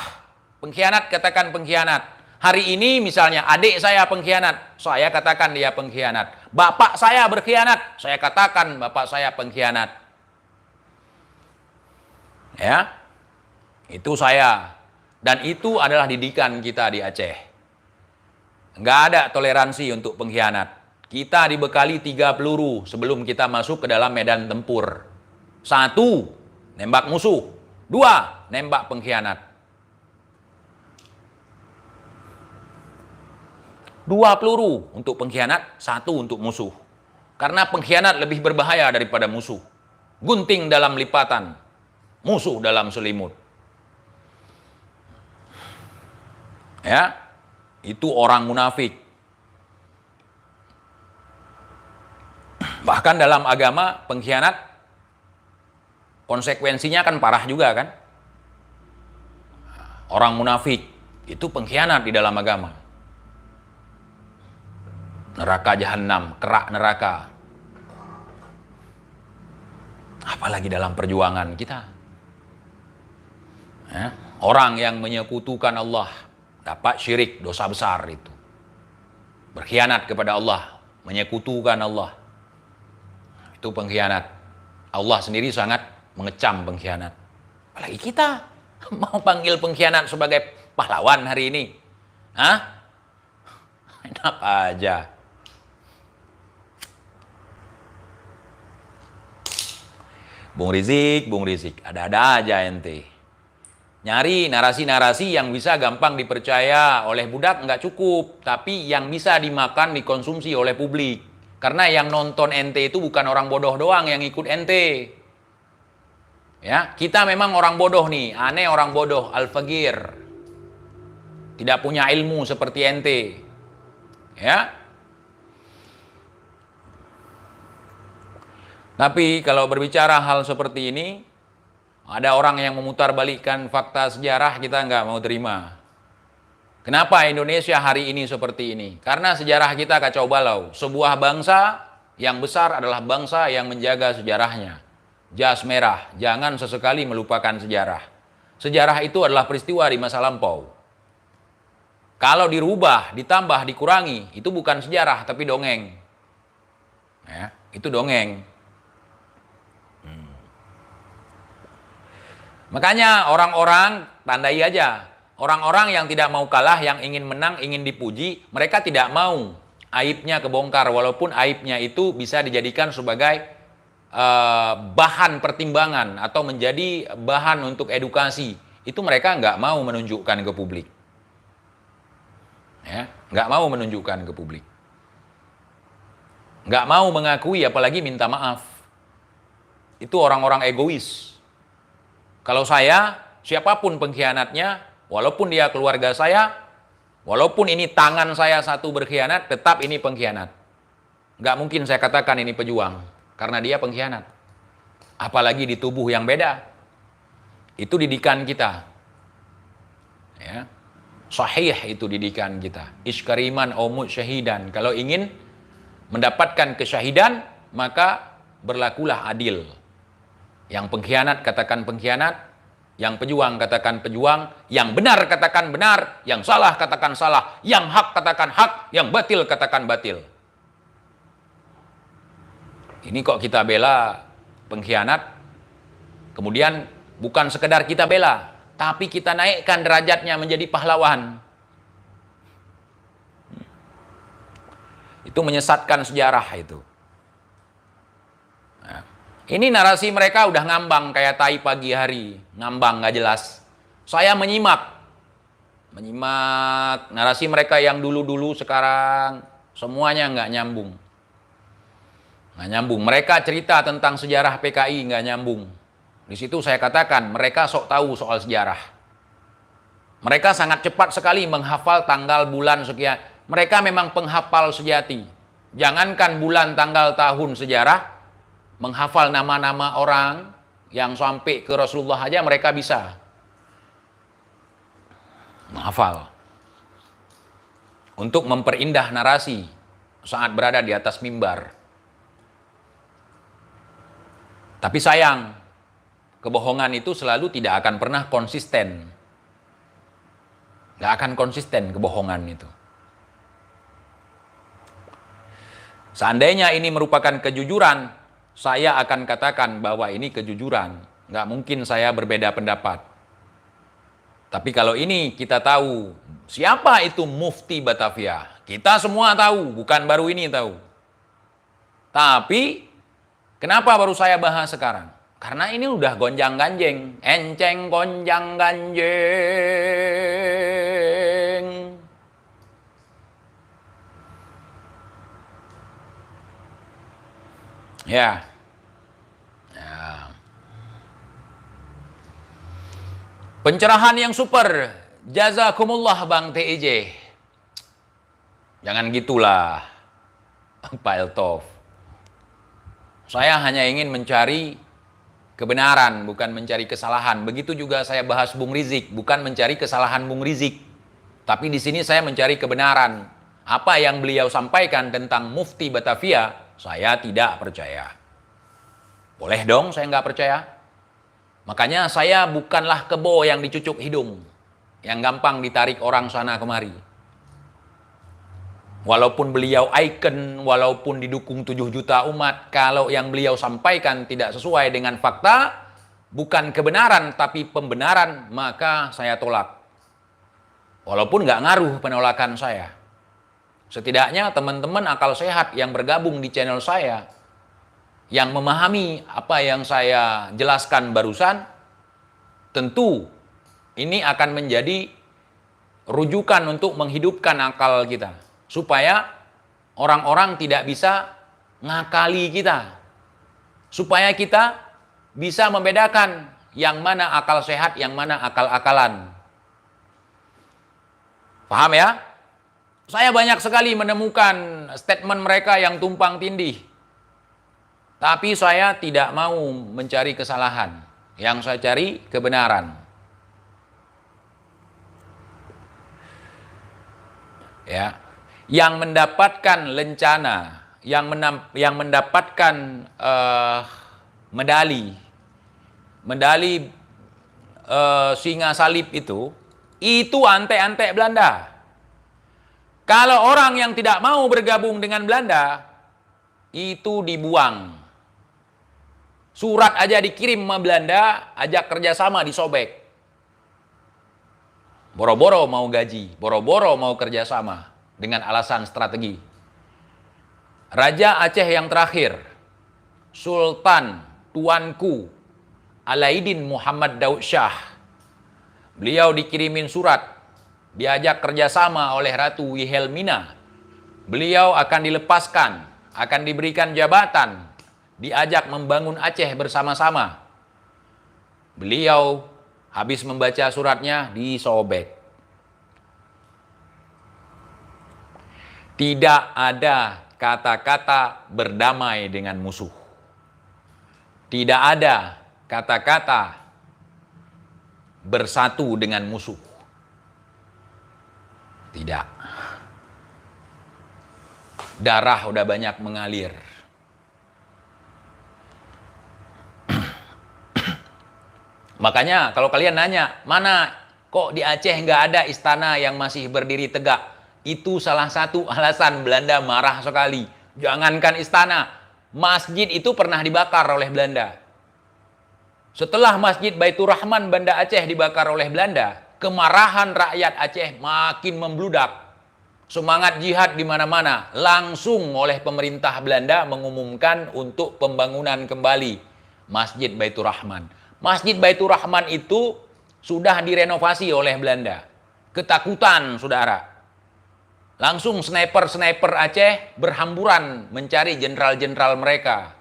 Pengkhianat, katakan pengkhianat. Hari ini misalnya adik saya pengkhianat, saya katakan dia pengkhianat. Bapak saya berkhianat, saya katakan bapak saya pengkhianat. Ya, itu saya. Dan itu adalah didikan kita di Aceh. Nggak ada toleransi untuk pengkhianat. Kita dibekali 3 peluru sebelum kita masuk ke dalam medan tempur. 1, nembak musuh. 2, nembak pengkhianat. 2 peluru untuk pengkhianat, 1 untuk musuh. Karena pengkhianat lebih berbahaya daripada musuh. Gunting dalam lipatan, musuh dalam selimut. Ya, itu orang munafik. Bahkan dalam agama pengkhianat konsekuensinya kan parah juga kan. Orang munafik itu pengkhianat di dalam agama. Neraka jahanam, kerak neraka. Apalagi dalam perjuangan kita. Ya, orang yang menyekutukan Allah dapat syirik, dosa besar itu. Berkhianat kepada Allah, menyekutukan Allah. Itu pengkhianat. Allah sendiri sangat mengecam pengkhianat. Apalagi kita mau panggil pengkhianat sebagai pahlawan hari ini. Hah? Enak aja. Bung Rizik, ada-ada aja ente. Nyari narasi-narasi yang bisa gampang dipercaya oleh budak nggak cukup, tapi yang bisa dimakan, dikonsumsi oleh publik. Karena yang nonton ente itu bukan orang bodoh doang yang ikut ente. Ya, kita memang orang bodoh nih, aneh orang bodoh, al-fagir. Tidak punya ilmu seperti ente. Ya. Tapi kalau berbicara hal seperti ini, ada orang yang memutarbalikkan fakta sejarah, kita nggak mau terima. Kenapa Indonesia hari ini seperti ini? Karena sejarah kita kacau balau. Sebuah bangsa yang besar adalah bangsa yang menjaga sejarahnya. Jas merah, jangan sesekali melupakan sejarah. Sejarah itu adalah peristiwa di masa lampau. Kalau dirubah, ditambah, dikurangi, itu bukan sejarah, tapi dongeng. Ya, itu dongeng. Makanya orang-orang, tandai aja, orang-orang yang tidak mau kalah, yang ingin menang, ingin dipuji, mereka tidak mau aibnya kebongkar, walaupun aibnya itu bisa dijadikan sebagai bahan pertimbangan atau menjadi bahan untuk edukasi. Itu mereka nggak mau menunjukkan ke publik. Ya, nggak mau menunjukkan ke publik. Nggak mau mengakui, apalagi minta maaf. Itu orang-orang egois. Kalau saya, siapapun pengkhianatnya, walaupun dia keluarga saya, walaupun ini tangan saya satu berkhianat, tetap ini pengkhianat. Nggak mungkin saya katakan ini pejuang, karena dia pengkhianat. Apalagi di tubuh yang beda. Itu didikan kita. Ya. Sahih itu didikan kita. Iskariman omut syahidan. Kalau ingin mendapatkan kesyahidan, maka berlakulah adil. Yang pengkhianat katakan pengkhianat, yang pejuang katakan pejuang, yang benar katakan benar, yang salah katakan salah, yang hak katakan hak, yang batil katakan batil. Ini kok kita bela pengkhianat, kemudian bukan sekedar kita bela, tapi kita naikkan derajatnya menjadi pahlawan. Itu menyesatkan sejarah itu. Ini narasi mereka udah ngambang kayak tai pagi hari. Ngambang nggak jelas. Saya menyimak narasi mereka yang dulu-dulu sekarang semuanya nggak nyambung. Nggak nyambung. Mereka cerita tentang sejarah PKI, nggak nyambung. Di situ saya katakan, mereka sok tahu soal sejarah. Mereka sangat cepat sekali menghafal tanggal bulan sekian. Mereka memang penghafal sejati. Jangankan bulan, tanggal, tahun sejarah, menghafal nama-nama orang yang sampai ke Rasulullah aja mereka bisa. Menghafal. Untuk memperindah narasi saat berada di atas mimbar. Tapi sayang, kebohongan itu selalu tidak akan pernah konsisten. Gak akan konsisten kebohongan itu. Seandainya ini merupakan kejujuran, saya akan katakan bahwa ini kejujuran. Gak mungkin saya berbeda pendapat. Tapi kalau ini kita tahu, siapa itu Mufti Batavia? Kita semua tahu, bukan baru ini tahu. Tapi, kenapa baru saya bahas sekarang? Karena ini udah gonjang-ganjing. Enceng gonjang-ganjing. Ya. Pencerahan yang super. Jazakumullah Bang TIJ. Jangan gitulah, Pak Eltof. Saya hanya ingin mencari kebenaran, bukan mencari kesalahan. Begitu juga saya bahas Bung Rizik, bukan mencari kesalahan Bung Rizik. Tapi di sini saya mencari kebenaran. Apa yang beliau sampaikan tentang Mufti Batavia, saya tidak percaya. Boleh dong saya nggak percaya? Makanya saya bukanlah kebo yang dicucuk hidung, yang gampang ditarik orang sana kemari. Walaupun beliau ikon, walaupun didukung 7 juta umat, kalau yang beliau sampaikan tidak sesuai dengan fakta, bukan kebenaran tapi pembenaran, maka saya tolak. Walaupun nggak ngaruh penolakan saya. Setidaknya teman-teman akal sehat yang bergabung di channel saya, yang memahami apa yang saya jelaskan barusan, tentu ini akan menjadi rujukan untuk menghidupkan akal kita. Supaya orang-orang tidak bisa ngakali kita. Supaya kita bisa membedakan yang mana akal sehat, yang mana akal-akalan. Paham ya? Saya banyak sekali menemukan statement mereka yang tumpang tindih. Tapi saya tidak mau mencari kesalahan. Yang saya cari kebenaran. Ya. Yang mendapatkan lencana, yang mendapatkan medali singa salib itu antek-antek Belanda. Kalau orang yang tidak mau bergabung dengan Belanda, itu dibuang. Surat aja dikirim sama Belanda, ajak kerjasama disobek. Boro-boro mau gaji, boro-boro mau kerjasama. Dengan alasan strategi. Raja Aceh yang terakhir, Sultan Tuanku Alaiddin Muhammad Daud Shah. Beliau dikirimin surat, diajak kerjasama oleh Ratu Wilhelmina. Beliau akan dilepaskan, akan diberikan jabatan, diajak membangun Aceh bersama-sama. Beliau habis membaca suratnya disobek. Tidak ada kata-kata berdamai dengan musuh. Tidak ada kata-kata bersatu dengan musuh. Tidak. Darah udah banyak mengalir. Makanya kalau kalian nanya, mana kok di Aceh nggak ada istana yang masih berdiri tegak? Itu salah satu alasan Belanda marah sekali. Jangankan istana, masjid itu pernah dibakar oleh Belanda. Setelah Masjid Baitur Rahman Banda Aceh dibakar oleh Belanda, kemarahan rakyat Aceh makin membludak. Semangat jihad di mana-mana. Langsung oleh pemerintah Belanda mengumumkan untuk pembangunan kembali Masjid Baitur Rahman. Masjid Baitur Rahman itu sudah direnovasi oleh Belanda. Ketakutan, saudara. Langsung sniper-sniper Aceh berhamburan mencari jenderal-jenderal mereka.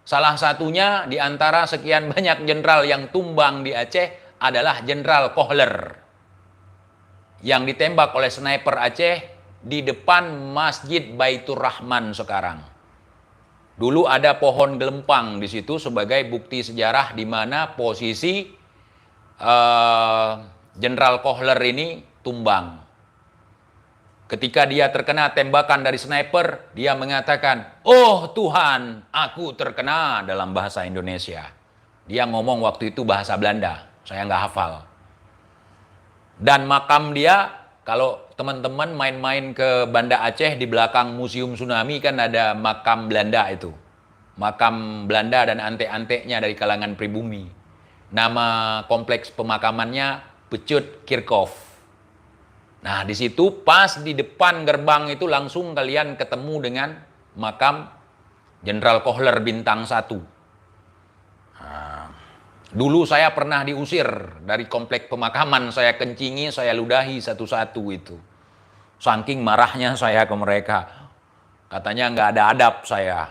Salah satunya di antara sekian banyak jenderal yang tumbang di Aceh adalah Jenderal Kohler yang ditembak oleh sniper Aceh di depan Masjid Baitur Rahman sekarang. Dulu ada pohon gelempang di situ sebagai bukti sejarah di mana posisi Jenderal Kohler ini tumbang. Ketika dia terkena tembakan dari sniper, dia mengatakan, "Oh Tuhan, aku terkena," dalam bahasa Indonesia. Dia ngomong waktu itu bahasa Belanda, saya nggak hafal. Dan makam dia, kalau teman-teman main-main ke Banda Aceh, di belakang Museum Tsunami kan ada makam Belanda itu. Makam Belanda dan antek-anteknya dari kalangan pribumi. Nama kompleks pemakamannya Pecut Kirkhof. Nah, di situ pas di depan gerbang itu langsung kalian ketemu dengan makam Jenderal Kohler bintang 1. Nah, dulu saya pernah diusir dari komplek pemakaman, saya kencingi, saya ludahi satu-satu itu. Saking marahnya saya ke mereka. Katanya nggak ada adab saya.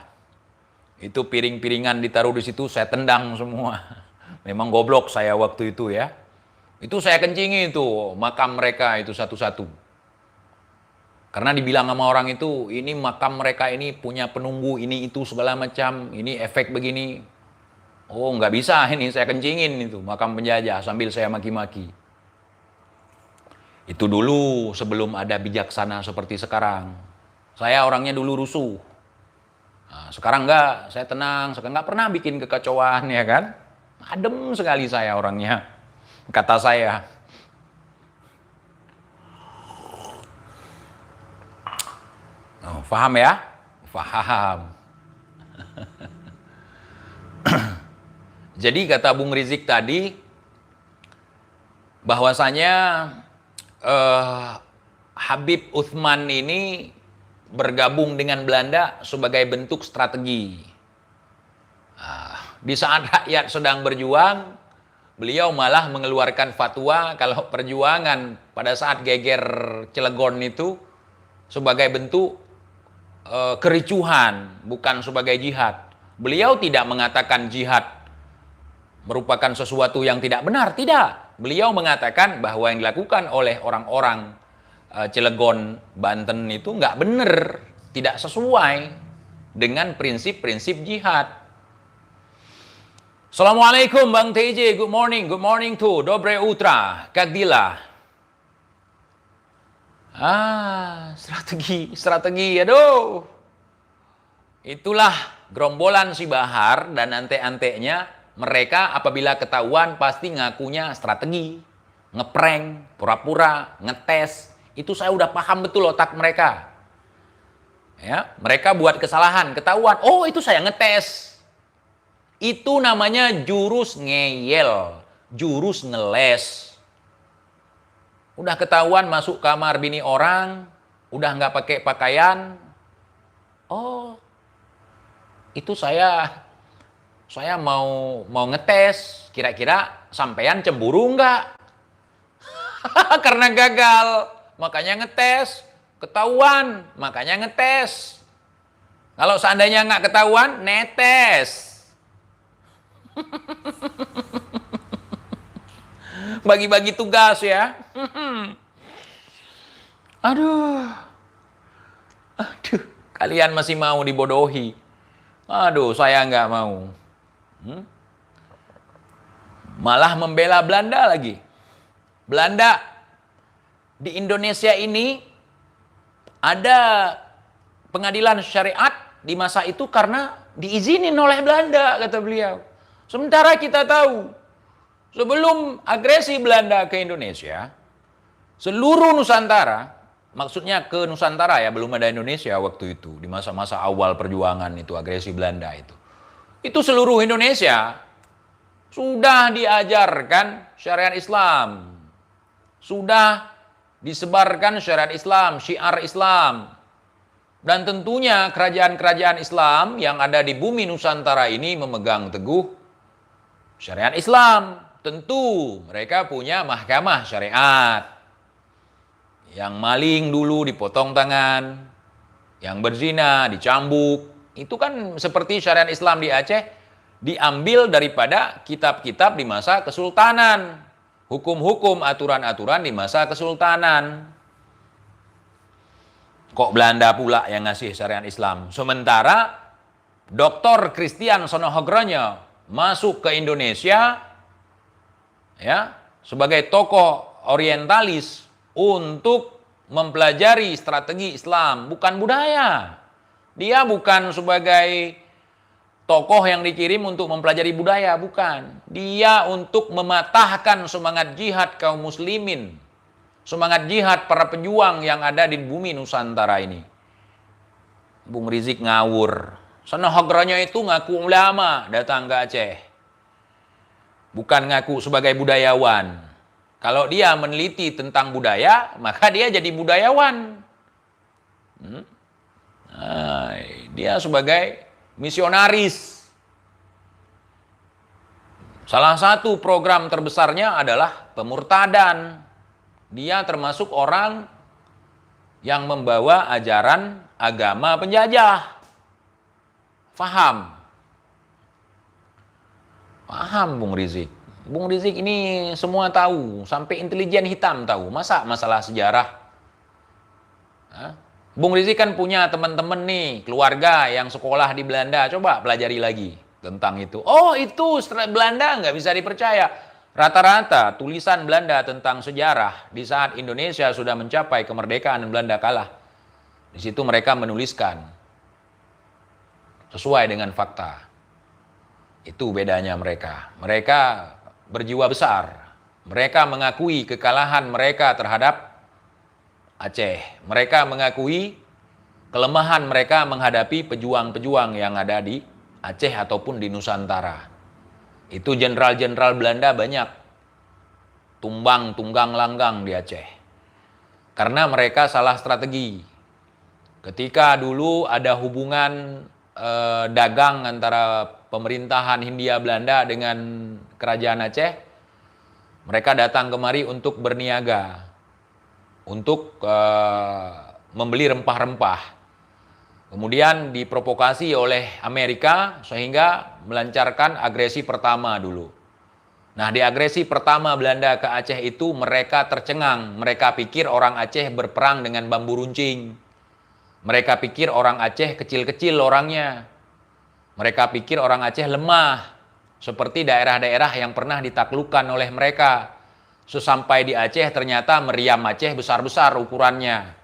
Itu piring-piringan ditaruh di situ, saya tendang semua. Memang goblok saya waktu itu ya. Itu saya kencingi itu, makam mereka itu satu-satu. Karena dibilang sama orang itu, ini makam mereka ini punya penunggu, ini itu segala macam, ini efek begini. Oh nggak bisa ini, saya kencingin itu, makam penjajah sambil saya maki-maki. Itu dulu sebelum ada bijaksana seperti sekarang. Saya orangnya dulu rusuh. Nah, sekarang enggak, saya tenang, sekarang nggak pernah bikin kekacauan ya kan. Adem sekali saya orangnya. Kata saya. Oh, paham ya? Paham. Jadi kata Bung Rizik tadi, bahwasanya Habib Uthman ini bergabung dengan Belanda sebagai bentuk strategi. Di saat rakyat sedang berjuang, beliau malah mengeluarkan fatwa kalau perjuangan pada saat geger Cilegon itu sebagai bentuk kericuhan, bukan sebagai jihad. Beliau tidak mengatakan jihad merupakan sesuatu yang tidak benar, tidak. Beliau mengatakan bahwa yang dilakukan oleh orang-orang Cilegon, Banten itu nggak benar, tidak sesuai dengan prinsip-prinsip jihad. Assalamualaikum Bang TJ, good morning tuh, Dobre Utra, Kak Dila. Strategi, aduh. Itulah gerombolan si Bahar dan ante-antenya, mereka apabila ketahuan pasti ngakunya strategi, ngeprank, pura-pura, ngetes. Itu saya udah paham betul otak mereka. Ya, mereka buat kesalahan, ketahuan, oh itu saya ngetes. Itu namanya jurus ngeyel, jurus ngeles. Udah ketahuan masuk kamar bini orang, udah nggak pakai pakaian. Oh, itu saya mau ngetes, kira-kira sampean cemburu nggak? Karena gagal, makanya ngetes. Ketahuan, makanya ngetes. Kalau seandainya nggak ketahuan, netes. Bagi-bagi tugas ya. Aduh, kalian masih mau dibodohi. Aduh, saya nggak mau. Malah membela Belanda lagi. Belanda di Indonesia ini ada pengadilan syariat di masa itu karena diizinin oleh Belanda, kata beliau. Sementara kita tahu, sebelum agresi Belanda ke Indonesia, seluruh Nusantara, maksudnya ke Nusantara ya, belum ada Indonesia waktu itu, di masa-masa awal perjuangan itu, agresi Belanda itu. Itu seluruh Indonesia sudah diajarkan syariat Islam. Sudah disebarkan syariat Islam, syiar Islam. Dan tentunya kerajaan-kerajaan Islam yang ada di bumi Nusantara ini memegang teguh syariat Islam. Tentu mereka punya mahkamah syariat. Yang maling dulu dipotong tangan, yang berzina dicambuk. Itu kan seperti syariat Islam di Aceh diambil daripada kitab-kitab di masa kesultanan. Hukum-hukum, aturan-aturan di masa kesultanan. Kok Belanda pula yang ngasih syariat Islam? Sementara Dr. Christian Sonohogronyo masuk ke Indonesia ya sebagai tokoh orientalis untuk mempelajari strategi Islam, bukan budaya. Dia bukan sebagai tokoh yang dikirim untuk mempelajari budaya, bukan. Dia untuk mematahkan semangat jihad kaum muslimin. Semangat jihad para pejuang yang ada di bumi Nusantara ini. Bung Rizik ngawur. Sonohogronyo itu ngaku ulama datang ke Aceh. Bukan ngaku sebagai budayawan. Kalau dia meneliti tentang budaya, maka dia jadi budayawan. Nah, dia sebagai misionaris. Salah satu program terbesarnya adalah pemurtadan. Dia termasuk orang yang membawa ajaran agama penjajah. Faham? Paham Bung Rizik. Bung Rizik ini semua tahu, sampai intelijen hitam tahu. Masa masalah sejarah? Hah? Bung Rizik kan punya teman-teman nih, keluarga yang sekolah di Belanda. Coba pelajari lagi tentang itu. Oh itu Belanda nggak bisa dipercaya. Rata-rata tulisan Belanda tentang sejarah di saat Indonesia sudah mencapai kemerdekaan dan Belanda kalah. Di situ mereka menuliskan sesuai dengan fakta. Itu bedanya mereka. Mereka berjiwa besar. Mereka mengakui kekalahan mereka terhadap Aceh. Mereka mengakui kelemahan mereka menghadapi pejuang-pejuang yang ada di Aceh ataupun di Nusantara. Itu jenderal-jenderal Belanda banyak tumbang, tunggang, langgang di Aceh. Karena mereka salah strategi. Ketika dulu ada hubungan dagang antara pemerintahan Hindia Belanda dengan kerajaan Aceh, mereka datang kemari untuk berniaga, untuk membeli rempah-rempah. Kemudian diprovokasi oleh Amerika sehingga melancarkan agresi pertama dulu. Nah, di agresi pertama Belanda ke Aceh itu mereka tercengang. Mereka pikir orang Aceh berperang dengan bambu runcing. Mereka pikir orang Aceh kecil-kecil orangnya. Mereka pikir orang Aceh lemah. Seperti daerah-daerah yang pernah ditaklukkan oleh mereka. Sesampai di Aceh ternyata meriam Aceh besar-besar ukurannya.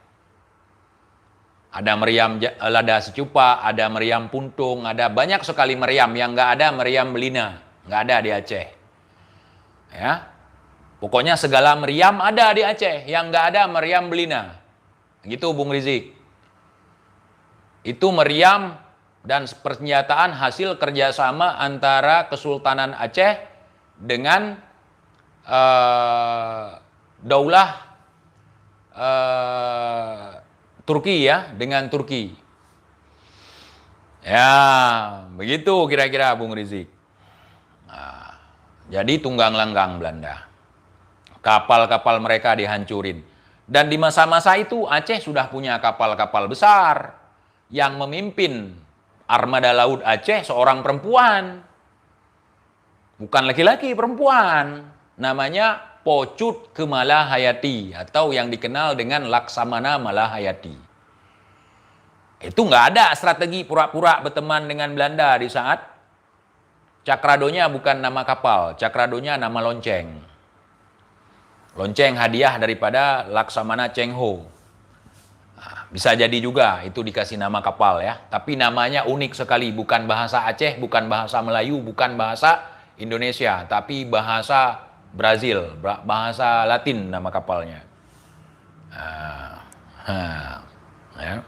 Ada meriam lada secupa, ada meriam puntung, ada banyak sekali meriam. Yang nggak ada meriam belina. Nggak ada di Aceh. Ya, pokoknya segala meriam ada di Aceh. Yang nggak ada meriam belina. Gitu Bung Rizik. Itu meriam dan persenjataan hasil kerjasama antara Kesultanan Aceh dengan Daulah Turki ya, dengan Turki. Ya, begitu kira-kira Bung Rizik. Nah, jadi tunggang langgang Belanda. Kapal-kapal mereka dihancurin. Dan di masa-masa itu Aceh sudah punya kapal-kapal besar. Yang memimpin armada laut Aceh seorang perempuan. Bukan laki-laki, perempuan. Namanya Pocut Kemala Hayati atau yang dikenal dengan Laksamana Malahayati. Itu nggak ada strategi pura-pura berteman dengan Belanda di saat Cakradonya bukan nama kapal, Cakradonya nama lonceng. Lonceng hadiah daripada Laksamana Cheng Ho. Bisa jadi juga itu dikasih nama kapal ya. Tapi namanya unik sekali. Bukan bahasa Aceh, bukan bahasa Melayu, bukan bahasa Indonesia. Tapi bahasa Brazil, bahasa Latin nama kapalnya. Ya.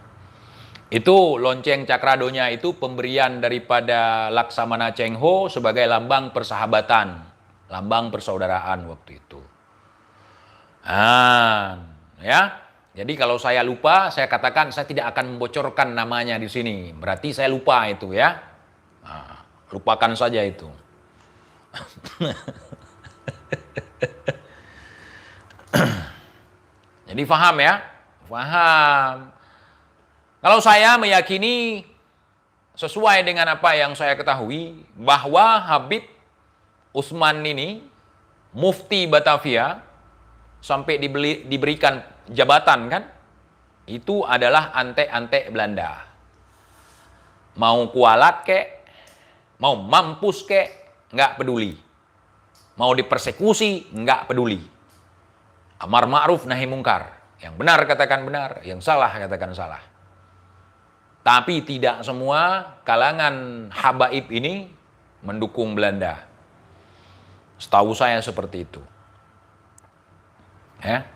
Itu lonceng Cakradonya itu pemberian daripada Laksamana Cheng Ho sebagai lambang persahabatan. Lambang persaudaraan waktu itu. Ya. Jadi kalau saya lupa, saya katakan saya tidak akan membocorkan namanya di sini. Berarti saya lupa itu ya. Nah, lupakan saja itu. Jadi faham ya? Faham. Kalau saya meyakini sesuai dengan apa yang saya ketahui bahwa Habib Utsman ini mufti Batavia sampai diberikan jabatan kan? Itu adalah antek-antek Belanda. Mau kualat kek, mau mampus kek, nggak peduli. Mau dipersekusi, nggak peduli. Amar ma'ruf nahi mungkar. Yang benar katakan benar, yang salah katakan salah. Tapi tidak semua kalangan habaib ini mendukung Belanda. Setahu saya seperti itu. Ya.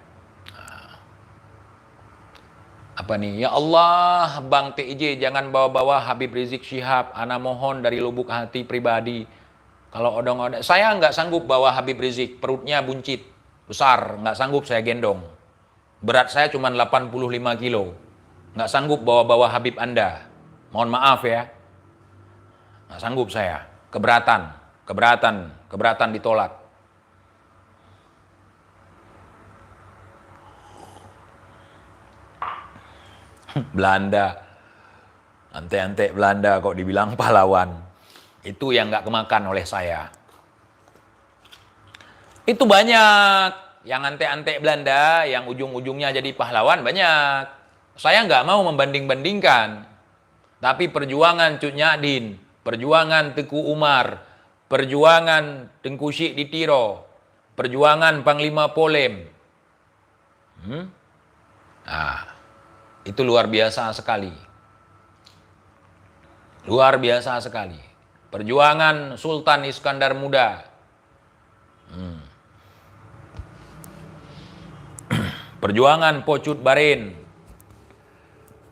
Apa nih? Ya Allah, Bang TIJ jangan bawa-bawa Habib Rizik Syihab. Ana mohon dari lubuk hati pribadi. Kalau odong-odong, saya nggak sanggup bawa Habib Rizik. Perutnya buncit, besar, nggak sanggup saya gendong. Berat saya cuma 85 kilo. Nggak sanggup bawa-bawa Habib Anda. Mohon maaf ya. Nggak sanggup saya. Keberatan ditolak. Belanda, antek-antek Belanda kok dibilang pahlawan. Itu yang nggak kemakan oleh saya. Itu banyak yang antek-antek Belanda, yang ujung-ujungnya jadi pahlawan banyak. Saya nggak mau membanding-bandingkan. Tapi perjuangan Cut Nyadin, perjuangan Teku Umar, perjuangan Tengku Syek Ditiro, perjuangan Panglima Polem. Itu luar biasa sekali. Luar biasa sekali. Perjuangan Sultan Iskandar Muda. Perjuangan Pocut Baren.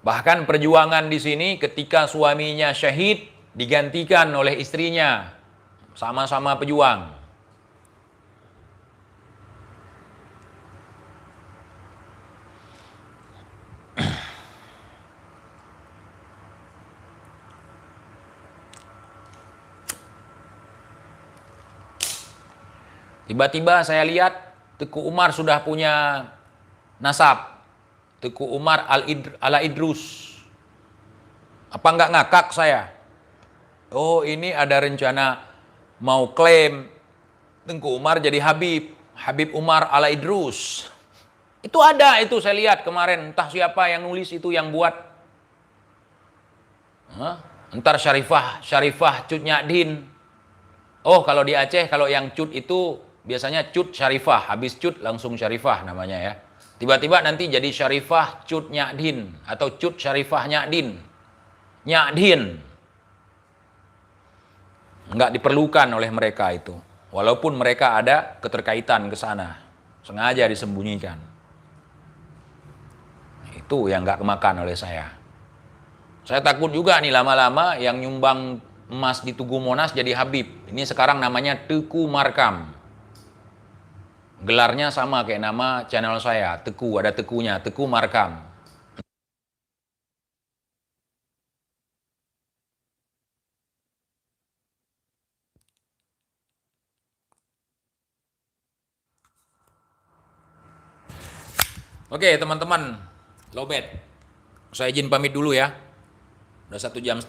Bahkan perjuangan di sini ketika suaminya syahid digantikan oleh istrinya. Sama-sama pejuang. Tiba-tiba saya lihat Teku Umar sudah punya nasab. Teku Umar ala Idrus. Apa nggak ngakak saya? Oh, ini ada rencana mau klaim Tengku Umar jadi Habib. Habib Umar ala Idrus. Itu ada, itu saya lihat kemarin. Entah siapa yang nulis itu, yang buat. Entar Syarifah Cut Nyadin. Oh, kalau di Aceh, kalau yang Cut itu biasanya Cut Syarifah. Habis Cut langsung Syarifah namanya ya. Tiba-tiba nanti jadi Syarifah Cut Nyadin. Atau Cut Syarifah Nyadin. Nyadin. Enggak diperlukan oleh mereka itu. Walaupun mereka ada keterkaitan ke sana. Sengaja disembunyikan. Itu yang enggak kemakan oleh saya. Saya takut juga nih lama-lama yang nyumbang emas di Tugu Monas jadi Habib. Ini sekarang namanya Teku Markam. Gelarnya sama kayak nama channel saya, Teku, ada Tekunya, Teku Markam. Oke teman-teman, Lobet, saya izin pamit dulu ya. Udah 1,5 jam.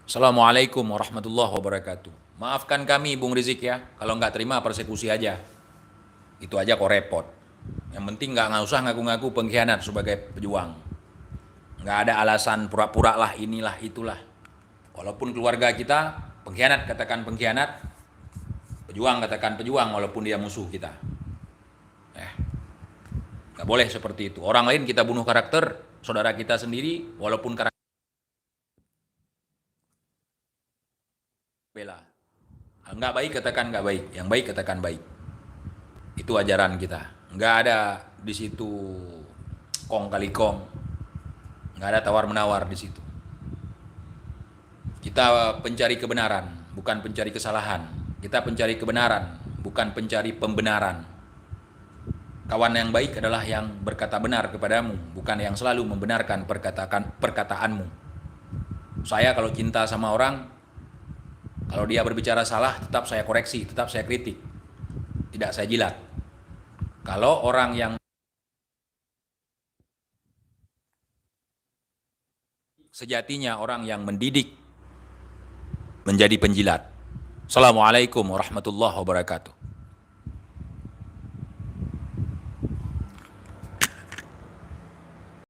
Assalamualaikum warahmatullahi wabarakatuh. Maafkan kami Bung Rizik ya, kalau nggak terima persekusi aja. Itu aja kok repot. Yang penting nggak usah ngaku-ngaku pengkhianat sebagai pejuang. Nggak ada alasan pura-pura lah inilah itulah. Walaupun keluarga kita pengkhianat katakan pengkhianat, pejuang katakan pejuang walaupun dia musuh kita. Nggak boleh seperti itu. Orang lain kita bunuh karakter, saudara kita sendiri walaupun karakter bela. Nggak baik katakan nggak baik, yang baik katakan baik. Itu ajaran kita. Nggak ada di situ kong kali kong. Nggak ada tawar menawar di situ. Kita pencari kebenaran, bukan pencari kesalahan. Kita pencari kebenaran, bukan pencari pembenaran. Kawan yang baik adalah yang berkata benar kepadamu, bukan yang selalu membenarkan perkataanmu. Saya kalau cinta sama orang, kalau dia berbicara salah, tetap saya koreksi, tetap saya kritik. Tidak saya jilat. Kalau orang yang sejatinya orang yang mendidik menjadi penjilat. Assalamualaikum warahmatullahi wabarakatuh.